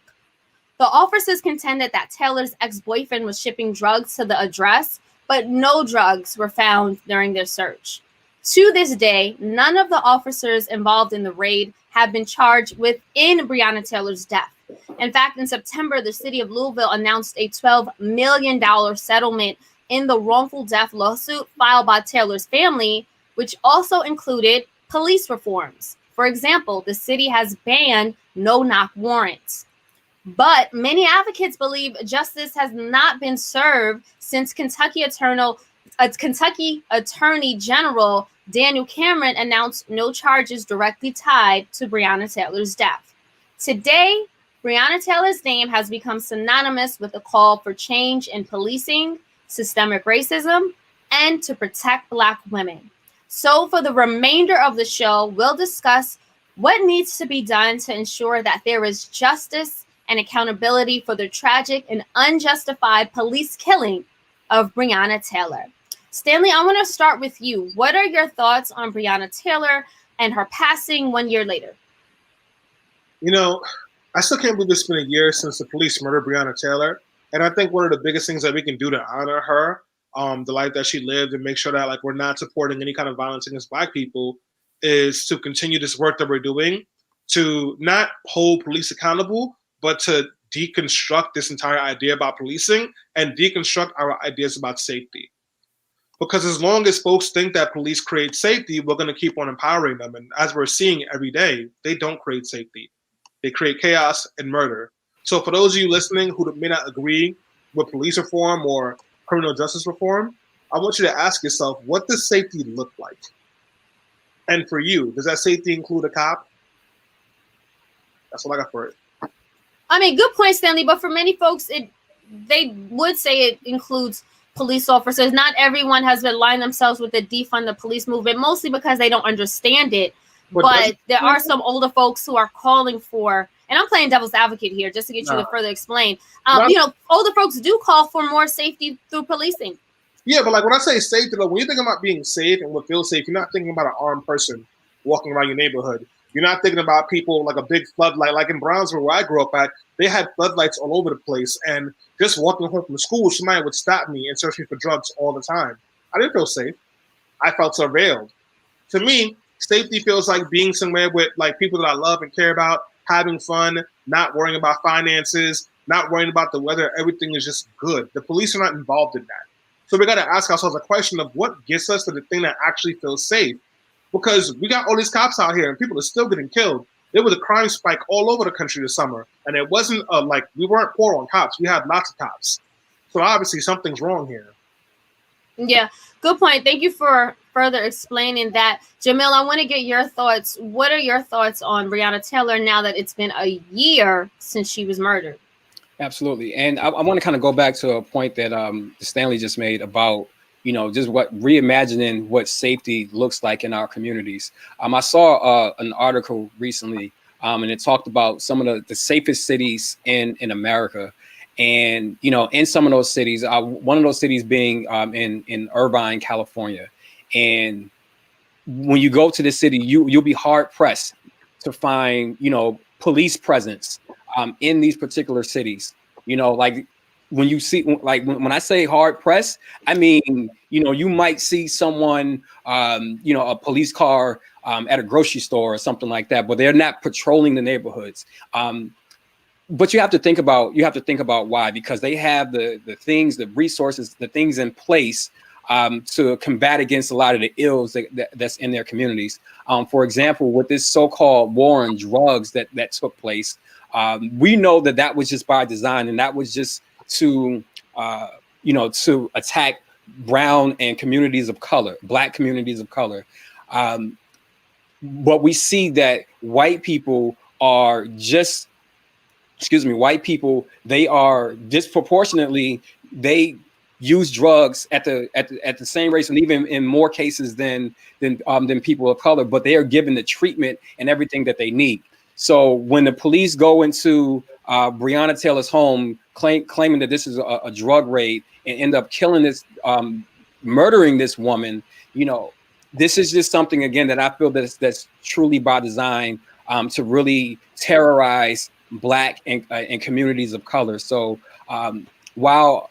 The officers contended that Taylor's ex-boyfriend was shipping drugs to the address, but no drugs were found during their search. To this day, none of the officers involved in the raid have been charged within Breonna Taylor's death. In fact, in September, the city of Louisville announced a $12 million settlement in the wrongful death lawsuit filed by Taylor's family, which also included police reforms. For example, the city has banned no-knock warrants. But many advocates believe justice has not been served since Kentucky Attorney General Daniel Cameron announced no charges directly tied to Breonna Taylor's death. Today, Breonna Taylor's name has become synonymous with a call for change in policing, systemic racism, and to protect Black women. So for the remainder of the show, we'll discuss what needs to be done to ensure that there is justice and accountability for the tragic and unjustified police killing of Breonna Taylor. Stanley, I want to start with you. What are your thoughts on Breonna Taylor and her passing 1 year later? You know, I still can't believe it's been a year since the police murdered Breonna Taylor. And I think one of the biggest things that we can do to honor her, the life that she lived, and make sure that like we're not supporting any kind of violence against Black people, is to continue this work that we're doing to not hold police accountable, but to deconstruct this entire idea about policing and deconstruct our ideas about safety. Because as long as folks think that police create safety, we're going to keep on empowering them. And as we're seeing every day, they don't create safety. They create chaos and murder. So for those of you listening who may not agree with police reform or criminal justice reform, I want you to ask yourself, what does safety look like? And for you, does that safety include a cop? That's what I got for it. I mean, good point, Stanley. But for many folks, they would say it includes police officers. Not everyone has aligned themselves with the defund the police movement, mostly because they don't understand it. But there are some older folks who are calling for, and I'm playing devil's advocate here just to get you to further explain. Older folks do call for more safety through policing. Yeah, but like when I say safety, like when you think about being safe and what feels safe, you're not thinking about an armed person walking around your neighborhood. You're not thinking about people like a big floodlight, like in Brownsville where I grew up at. They had floodlights all over the place, and just walking home from school, somebody would stop me and search me for drugs all the time. I didn't feel safe. I felt surveilled. To me, safety feels like being somewhere with like people that I love and care about, having fun, not worrying about finances, not worrying about the weather. Everything is just good. The police are not involved in that. So we got to ask ourselves a question of what gets us to the thing that actually feels safe. Because we got all these cops out here and people are still getting killed. There was a crime spike all over the country this summer. And it wasn't like we weren't poor on cops. We had lots of cops. So obviously something's wrong here. Yeah, good point. Thank you for further explaining that. Jamil, I want to get your thoughts. What are your thoughts on Breonna Taylor now that it's been a year since she was murdered? Absolutely. And I want to kind of go back to a point that Stanley just made about, just what reimagining what safety looks like in our communities. I saw an article recently and it talked about some of the safest cities in America. And, in some of those cities, one of those cities being in Irvine, California. And when you go to the city, you'll be hard pressed to find, police presence in these particular cities. Like when you see, like when I say hard pressed, I mean, you might see someone, a police car at a grocery store or something like that, but they're not patrolling the neighborhoods. But you have to think about why, because they have the things, the resources, the things in place to combat against a lot of the ills that's in their communities. For example, with this so-called war on drugs that took place, we know that was just by design, and that was just to to attack brown and communities of color, Black communities of color. But we see that white people are they are disproportionately, they use drugs at the same rates, and even in more cases than people of color, but they are given the treatment and everything that they need. So when the police go into Breonna Taylor's home, claiming that this is a drug raid, and end up killing this, murdering this woman, this is just something, again, that I feel that's truly by design, to really terrorize Black and communities of color. So while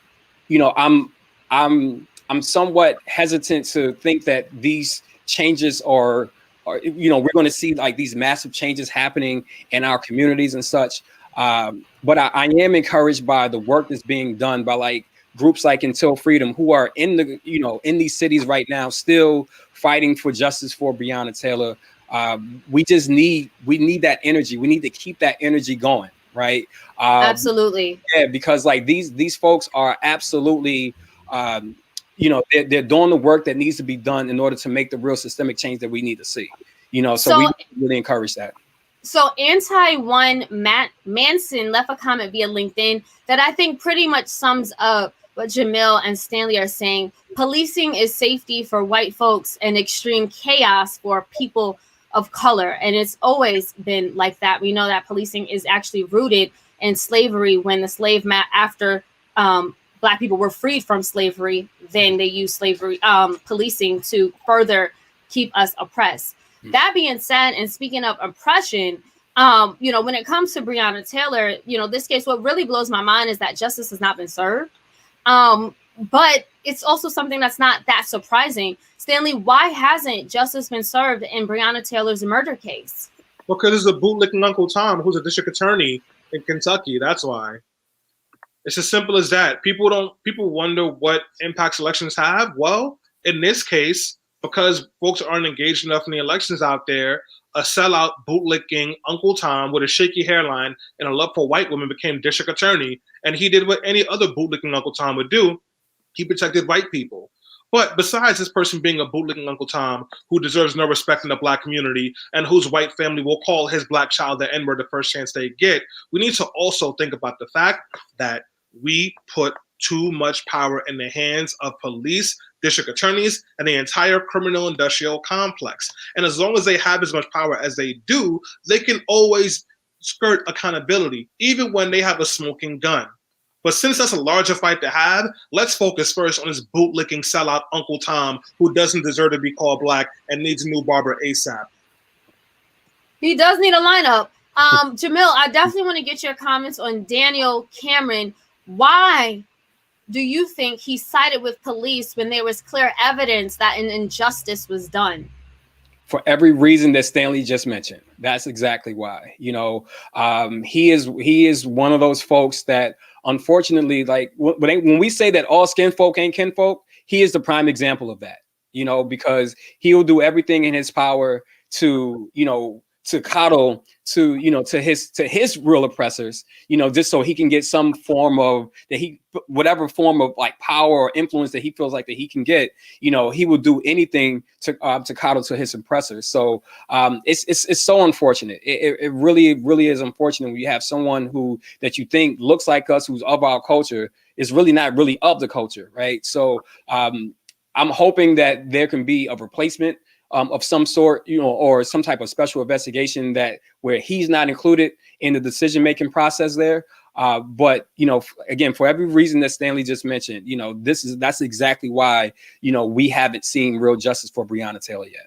I'm somewhat hesitant to think that these changes are we're going to see like these massive changes happening in our communities and such. But I am encouraged by the work that's being done by like groups like Until Freedom, who are in in these cities right now, still fighting for justice for Breonna Taylor. We need that energy. We need to keep that energy going, right? Absolutely. Yeah, because like these folks are absolutely, they're doing the work that needs to be done in order to make the real systemic change that we need to see. So we really encourage that. So Anti-One Matt Manson left a comment via LinkedIn that I think pretty much sums up what Jamil and Stanley are saying. Policing is safety for white folks and extreme chaos for people of color. And it's always been like that. We know that policing is actually rooted in slavery. When the slave after Black people were freed from slavery, then they used slavery policing to further keep us oppressed. That being said, and speaking of oppression, when it comes to Breonna Taylor, this case, what really blows my mind is that justice has not been served. But it's also something that's not that surprising. Stanley, why hasn't justice been served in Breonna Taylor's murder case? Because there's a bootlicking Uncle Tom who's a district attorney in Kentucky. That's why. It's as simple as that. People wonder what impacts elections have. Well, in this case, because folks aren't engaged enough in the elections out there, a sellout bootlicking Uncle Tom with a shaky hairline and a love for white women became district attorney, and he did what any other bootlicking Uncle Tom would do. He protected white people. But besides this person being a bootlicking Uncle Tom who deserves no respect in the Black community and whose white family will call his Black child the N-word the first chance they get, we need to also think about the fact that we put too much power in the hands of police, district attorneys, and the entire criminal industrial complex. And as long as they have as much power as they do, they can always skirt accountability, even when they have a smoking gun. But since that's a larger fight to have, let's focus first on this bootlicking sellout Uncle Tom who doesn't deserve to be called Black and needs a new barber ASAP. He does need a lineup. Jamil, I definitely want to get your comments on Daniel Cameron. Why do you think he sided with police when there was clear evidence that an injustice was done? For every reason that Stanley just mentioned. That's exactly why. He is one of those folks that, unfortunately, like when we say that all skin folk ain't kinfolk, he is the prime example of that. Because he will do everything in his power to coddle to his real oppressors, just so he can get some form of whatever form of like power or influence that he feels like that he can get. He will do anything to coddle to his oppressors. So it's so unfortunate. It really, really is unfortunate when you have someone that you think looks like us, who's of our culture, is really not really of the culture, right? So I'm hoping that there can be a replacement of some sort, or some type of special investigation where he's not included in the decision-making process there. But again, for every reason that Stanley just mentioned, that's exactly why we haven't seen real justice for Breonna Taylor yet.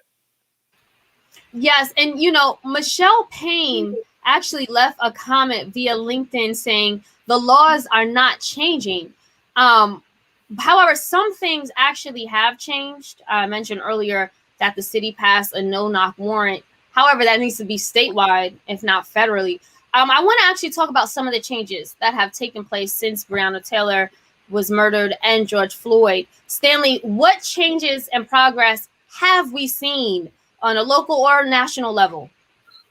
Yes, and Michelle Payne actually left a comment via LinkedIn saying the laws are not changing. However, some things actually have changed. I mentioned earlier that the city passed a no-knock warrant. However, that needs to be statewide, if not federally. I want to actually talk about some of the changes that have taken place since Breonna Taylor was murdered and George Floyd. Stanley, what changes and progress have we seen on a local or national level?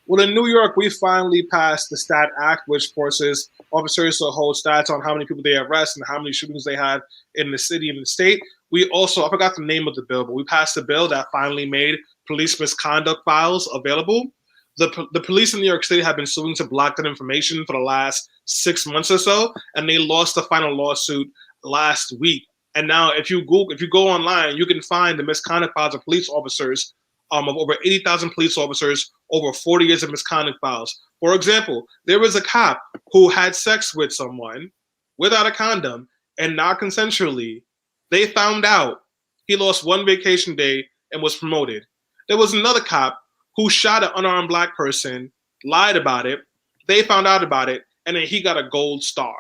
Well, in New York, we finally passed the STAT Act, which forces officers to hold stats on how many people they arrest and how many shootings they had in the city and the state. We also, I forgot the name of the bill, but we passed a bill that finally made police misconduct files available. The police in New York City have been suing to block that information for the last 6 months or so, and they lost the final lawsuit last week. And now, if you go online, you can find the misconduct files of police officers, of over 80,000 police officers, over 40 years of misconduct files. For example, there was a cop who had sex with someone without a condom and not consensually. They found out. He lost one vacation day and was promoted. There was another cop who shot an unarmed black person, lied about it. They found out about it, and then he got a gold star.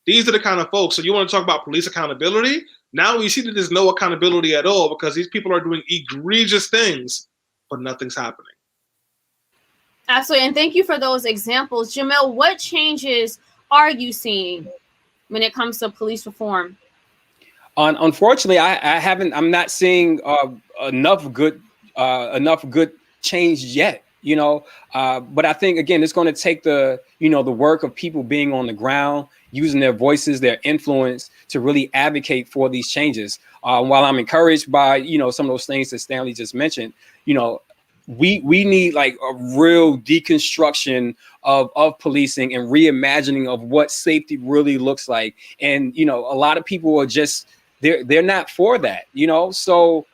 These are the kind of folks. So you want to talk about police accountability? Now we see that there's no accountability at all because these people are doing egregious things, but nothing's happening. Absolutely. And thank you for those examples. Jamil, what changes are you seeing when it comes to police reform? Unfortunately, I'm not seeing enough good change yet. But I think, again, it's going to take the work of people being on the ground, using their voices, their influence to really advocate for these changes. While I'm encouraged by, some of those things that Stanley just mentioned, we need like a real deconstruction of policing and reimagining of what safety really looks like. And, a lot of people are just, they're not for that, so,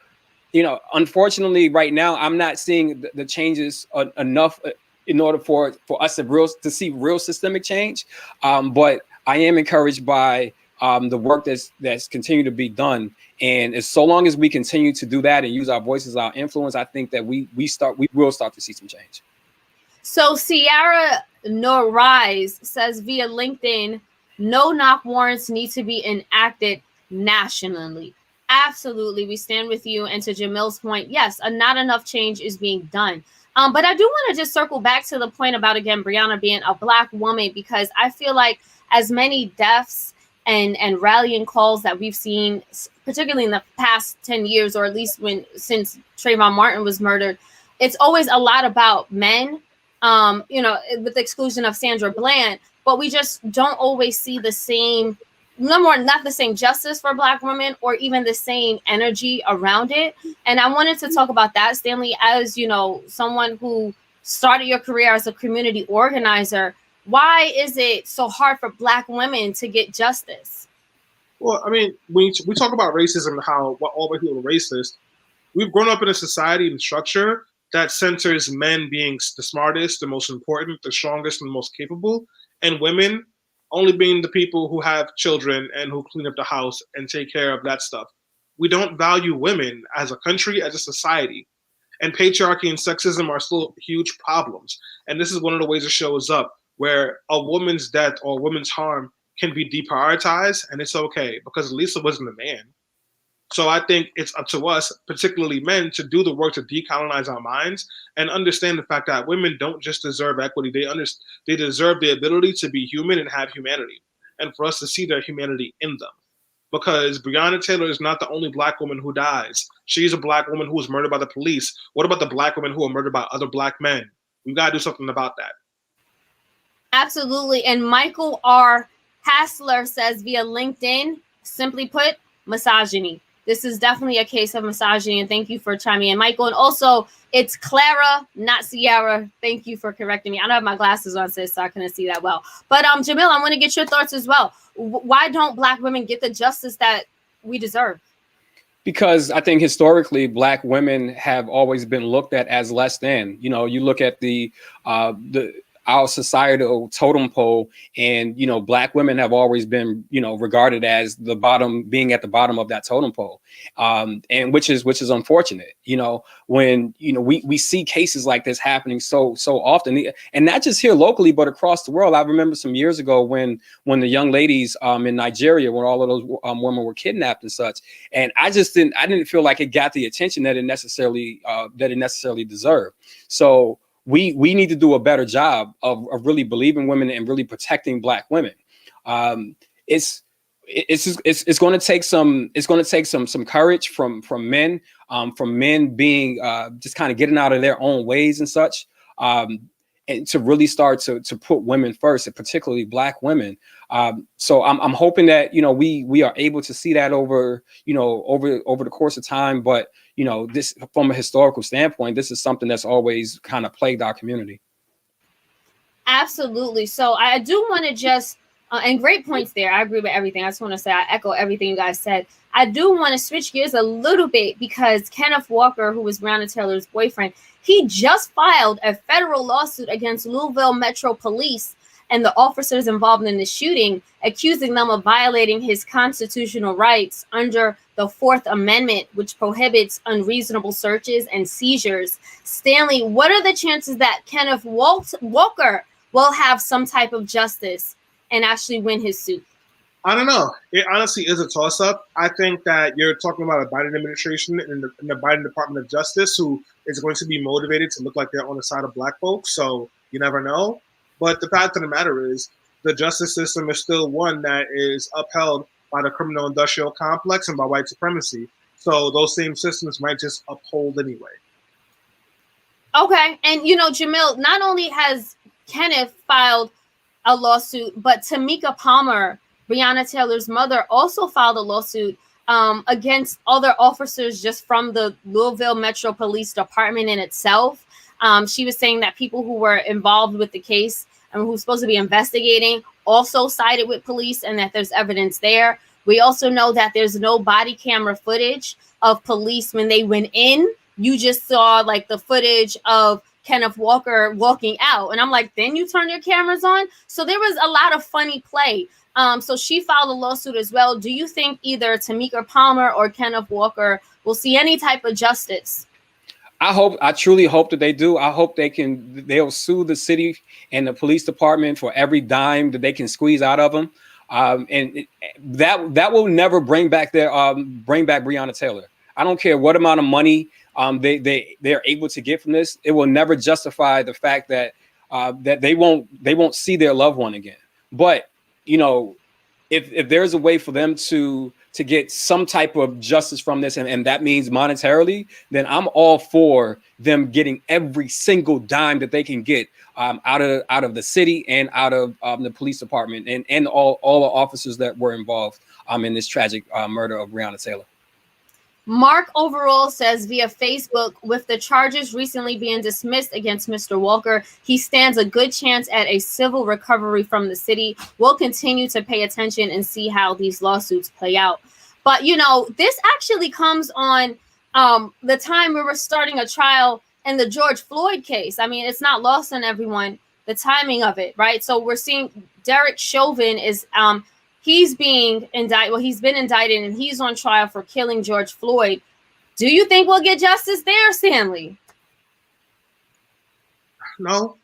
unfortunately, right now, I'm not seeing the changes enough in order for us to see real systemic change. But I am encouraged by the work that's continued to be done. And as so long as we continue to do that and use our voices, our influence, I think that we will start to see some change. So Sierra No Rise says via LinkedIn, no knock warrants need to be enacted nationally. Absolutely, we stand with you. And to Jamil's point, yes, not enough change is being done. But I do want to just circle back to the point about, again, Breonna being a Black woman, because I feel like as many deaths and rallying calls that we've seen, particularly in the past 10 years, or at least since Trayvon Martin was murdered, it's always a lot about men, with the exclusion of Sandra Bland, but we just don't always see the same, not the same justice for Black women or even the same energy around it. And I wanted to talk about that, Stanley, as someone who started your career as a community organizer. Why is it so hard for Black women to get justice? Well, I mean, we talk about racism and how all white people are racist. We've grown up in a society and structure that centers men being the smartest, the most important, the strongest, and the most capable, and women only being the people who have children and who clean up the house and take care of that stuff. We don't value women as a country, as a society. And patriarchy and sexism are still huge problems. And this is one of the ways it shows up, where a woman's death or a woman's harm can be deprioritized, and it's okay, because Lisa wasn't a man. So I think it's up to us, particularly men, to do the work to decolonize our minds and understand the fact that women don't just deserve equity. They deserve the ability to be human and have humanity, and for us to see their humanity in them. Because Breonna Taylor is not the only Black woman who dies. She's a Black woman who was murdered by the police. What about the Black women who are murdered by other Black men? We've got to do something about that. Absolutely. And Michael R. Hassler says via LinkedIn, simply put, misogyny. This is definitely a case of misogyny, and thank you for chiming in, Michael. And also, it's Clara, not Sierra. Thank you for correcting me. I don't have my glasses on, sis, so I couldn't see that well. But Jamil, I want to get your thoughts as well. Why don't Black women get the justice that we deserve? Because I think historically, Black women have always been looked at as less than. You look at our societal totem pole, and Black women have always been regarded as being at the bottom of that totem pole, and which is unfortunate. When we see cases like this happening so often, and not just here locally but across the world. I remember some years ago when the young ladies in Nigeria, when all of those women were kidnapped and such, and I didn't feel like it got the attention that it necessarily deserved. So we need to do a better job of really believing women and really protecting Black women. It's going to take some courage from men being just kind of getting out of their own ways and such, and to really start to put women first, and particularly Black women. So I'm hoping that we are able to see that over the course of time. But this, from a historical standpoint, this is something that's always kind of plagued our community. Absolutely. So I do want to just and great points there. I agree with everything. I just want to say I echo everything you guys said. I do want to switch gears a little bit because Kenneth Walker, who was Breonna Taylor's boyfriend, he just filed a federal lawsuit against Louisville Metro Police and the officers involved in the shooting, accusing them of violating his constitutional rights under the Fourth Amendment, which prohibits unreasonable searches and seizures. Stanley, what are the chances that Kenneth Walker will have some type of justice and actually win his suit? I don't know. It honestly is a toss-up. I think that you're talking about a Biden administration and the Biden Department of Justice who is going to be motivated to look like they're on the side of Black folks. So you never know. But the fact of the matter is the justice system is still one that is upheld by the criminal industrial complex and by white supremacy. So those same systems might just uphold anyway. Okay. And, Jamil, not only has Kenneth filed a lawsuit, but Tamika Palmer, Breonna Taylor's mother, also filed a lawsuit against other officers just from the Louisville Metro Police Department in itself. She was saying that people who were involved with the case and who were supposed to be investigating also sided with police and that there's evidence there. We also know that there's no body camera footage of police when they went in. You just saw like the footage of Kenneth Walker walking out. And I'm like, then you turn your cameras on? So there was a lot of funny play. So she filed a lawsuit as well. Do you think either Tamika Palmer or Kenneth Walker will see any type of justice? I truly hope that they do. I hope they'll sue the city and the police department for every dime that they can squeeze out of them. That will never bring back Breonna Taylor. I don't care what amount of money they're able to get from this. It will never justify the fact that they won't see their loved one again. But if there's a way for them to get some type of justice from this, and that means monetarily, then I'm all for them getting every single dime that they can get out of the city and out of the police department and all the officers that were involved in this tragic murder of Breonna Taylor. Mark Overall says via Facebook, with the charges recently being dismissed against Mr. Walker, he stands a good chance at a civil recovery from the city. We'll continue to pay attention and see how these lawsuits play out. But, this actually comes on the time we were starting a trial in the George Floyd case. I mean, it's not lost on everyone, the timing of it, right? So we're seeing Derek Chauvin is he's being indicted. Well, he's been indicted and he's on trial for killing George Floyd. Do you think we'll get justice there, Stanley? No.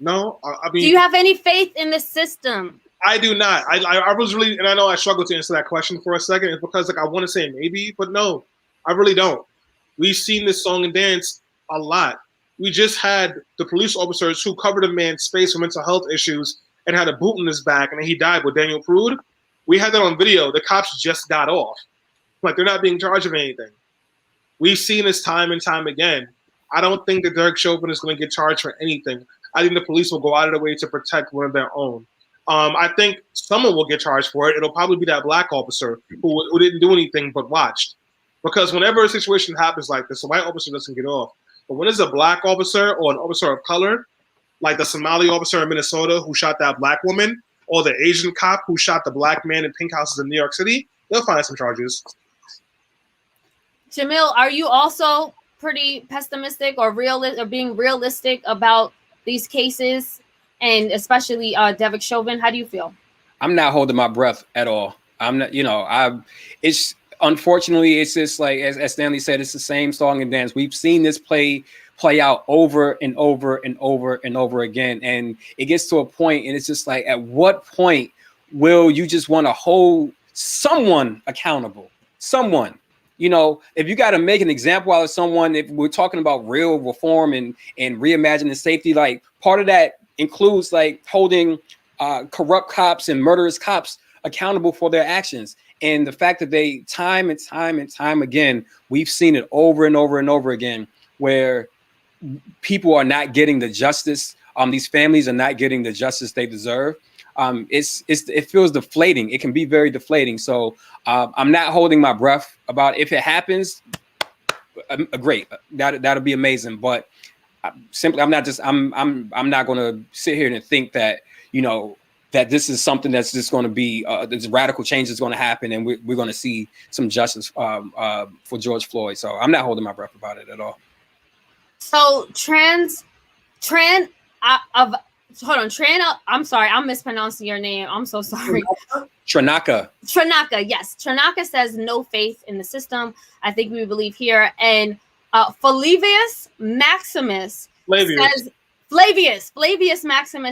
I mean, do you have any faith in the system? I do not. I was really, and I know I struggled to answer that question for a second. It's because I want to say maybe, but no, I really don't. We've seen this song and dance a lot. We just had the police officers who covered a man's face for mental health issues and had a boot in his back, and then he died with Jamil Crews. We had that on video. The cops just got off. Like, they're not being charged of anything. We've seen this time and time again. I don't think that Derek Chauvin is going to get charged for anything. I think the police will go out of their way to protect one of their own. I think someone will get charged for it. It'll probably be that Black officer who didn't do anything but watched. Because whenever a situation happens like this, a white officer doesn't get off. But when it's a Black officer or an officer of color, like the Somali officer in Minnesota who shot that Black woman, or the Asian cop who shot the Black man in pink houses in New York City, they'll find some charges. Jamil, are you also pretty pessimistic or being realistic about these cases and especially Derek Chauvin. How do you feel? I'm not holding my breath at all. I'm not, it's unfortunately, it's just like, as Stanley said, it's the same song and dance. We've seen this play out over and over and over and over again. And it gets to a point, and it's just like, at what point will you just want to hold someone accountable? Someone, if you got to make an example out of someone, if we're talking about real reform and reimagining safety, like part of that includes like holding corrupt cops and murderous cops accountable for their actions. And the fact that they time and time again, we've seen it over and over and over again, where people are not getting the justice. These families are not getting the justice they deserve. It feels deflating. It can be very deflating. So I'm not holding my breath about if it happens. Great, that'll be amazing. But simply, I'm not going to sit here and think that that this is something that's just going to be this radical change is going to happen, and we're going to see some justice for George Floyd. So I'm not holding my breath about it at all. So I'm sorry, I'm mispronouncing your name. I'm so sorry. Tranaka, yes. Tranaka says no faith in the system. I think we believe here. And Flavius Maximus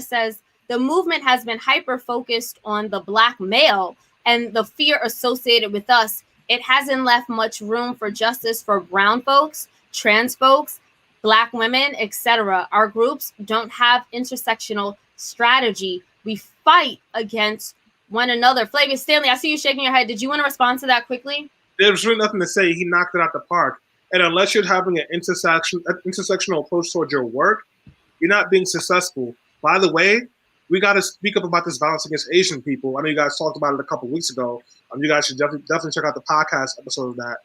says the movement has been hyper-focused on the Black male and the fear associated with us. It hasn't left much room for justice for brown folks, trans folks, Black women, etc. Our groups don't have intersectional strategy. We fight against one another. Flavius, Stanley, I see you shaking your head. Did you want to respond to that quickly? There's really nothing to say. He knocked it out the park. And unless you're having an intersectional approach towards your work, you're not being successful. By the way, we got to speak up about this violence against Asian people. I know you guys talked about it a couple weeks ago. You guys should definitely check out the podcast episode of that.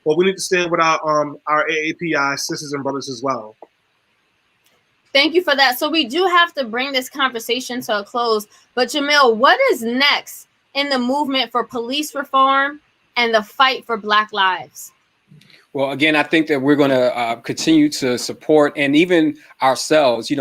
But we need to stand with our AAPI sisters and brothers as well. Thank you for that. So we do have to bring this conversation to a close. But Jamil, what is next in the movement for police reform and the fight for Black lives? Well, again, I think that we're going to continue to support, and even ourselves,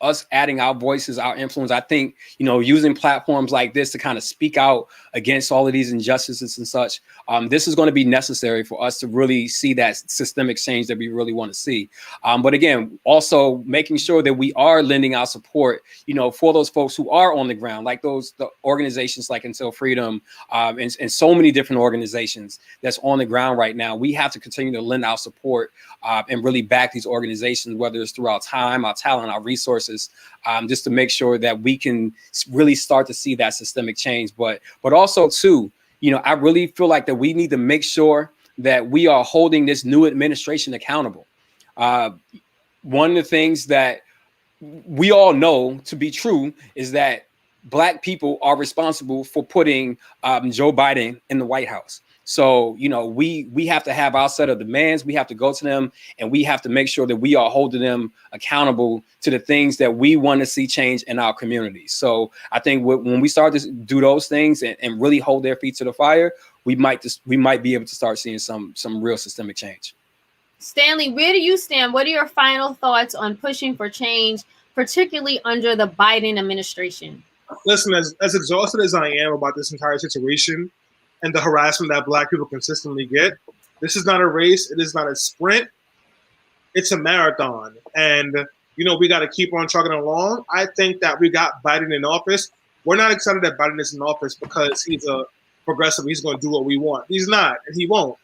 us adding our voices, our influence. I think, using platforms like this to kind of speak out against all of these injustices and such. This is going to be necessary for us to really see that systemic change that we really want to see. But again, also making sure that we are lending our support, for those folks who are on the ground, like the organizations like Until Freedom, and so many different organizations that's on the ground right now. We have to continue to lend our support and really back these organizations, whether it's through our time, our talent, our resources, just to make sure that we can really start to see that systemic change. But also too, I really feel like that we need to make sure that we are holding this new administration accountable. One of the things that we all know to be true is that Black people are responsible for putting Joe Biden in the White House. So, we have to have our set of demands. We have to go to them, and we have to make sure that we are holding them accountable to the things that we want to see change in our communities. So I think when we start to do those things and really hold their feet to the fire, we might be able to start seeing some real systemic change. Stanley, where do you stand? What are your final thoughts on pushing for change, particularly under the Biden administration? Listen, as exhausted as I am about this entire situation and the harassment that Black people consistently get, this is not a race. It is not a sprint. It's a marathon. And, we got to keep on trucking along. I think that we got Biden in office. We're not excited that Biden is in office because he's a progressive. He's going to do what we want. He's not, and he won't.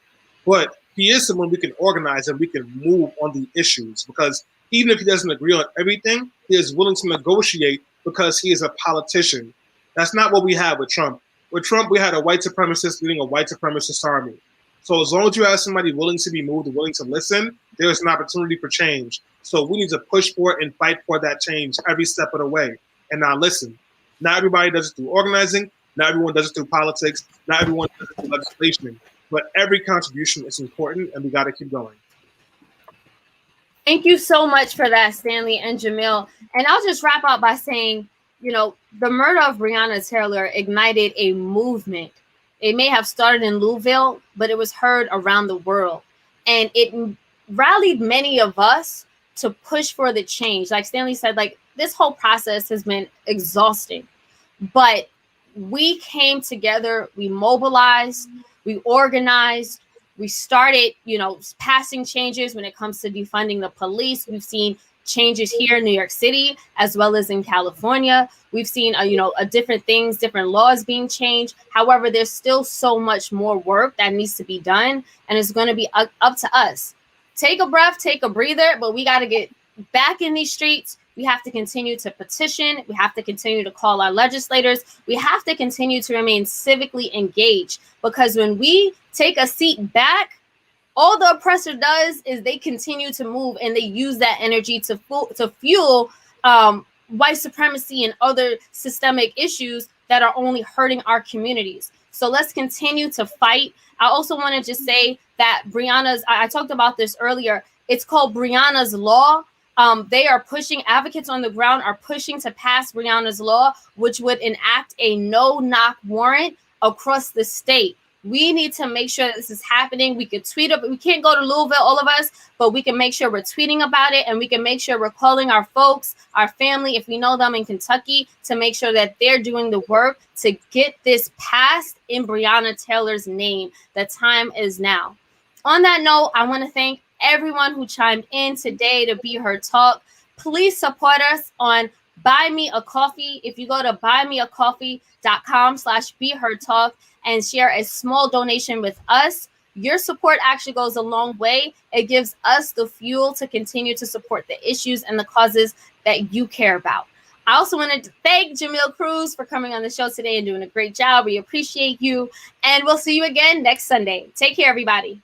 But he is someone we can organize and we can move on the issues, because even if he doesn't agree on everything, he is willing to negotiate because he is a politician. That's not what we have with Trump. With Trump, we had a white supremacist leading a white supremacist army. So as long as you have somebody willing to be moved, willing to listen, there's an opportunity for change. So we need to push for it and fight for that change every step of the way. And now listen, not everybody does it through organizing. Not everyone does it through politics. Not everyone does it through legislation. But every contribution is important, and we got to keep going. Thank you so much for that, Stanley and Jamil. And I'll just wrap up by saying, the murder of Breonna Taylor ignited a movement. It may have started in Louisville, but it was heard around the world. And it rallied many of us to push for the change. Like Stanley said, this whole process has been exhausting, but we came together, we mobilized, we organized, we started, passing changes when it comes to defunding the police. We've seen changes here in New York City as well as in California. We've seen, different things, different laws being changed. However, there's still so much more work that needs to be done, and it's going to be up to us. Take a breath, take a breather, but we got to get back in these streets. We have to continue to petition. We have to continue to call our legislators. We have to continue to remain civically engaged, because when we take a seat back, all the oppressor does is they continue to move, and they use that energy to fuel white supremacy and other systemic issues that are only hurting our communities. So let's continue to fight. I also want to just say that I talked about this earlier. It's called Breonna's Law. They are pushing, advocates on the ground are pushing to pass Breonna's Law, which would enact a no-knock warrant across the state. We need to make sure that this is happening. We could tweet up. We can't go to Louisville, all of us, but we can make sure we're tweeting about it, and we can make sure we're calling our folks, our family, if we know them in Kentucky, to make sure that they're doing the work to get this passed in Breonna Taylor's name. The time is now. On that note, I want to thank everyone who chimed in today to Be Heard Talk. Please support us on Buy Me a Coffee. If you go to buymeacoffee.com/BeHeardTalk and share a small donation with us, your support actually goes a long way. It gives us the fuel to continue to support the issues and the causes that you care about. I also want to thank Jamil Crews for coming on the show today and doing a great job. We appreciate you, and we'll see you again next Sunday. Take care, everybody.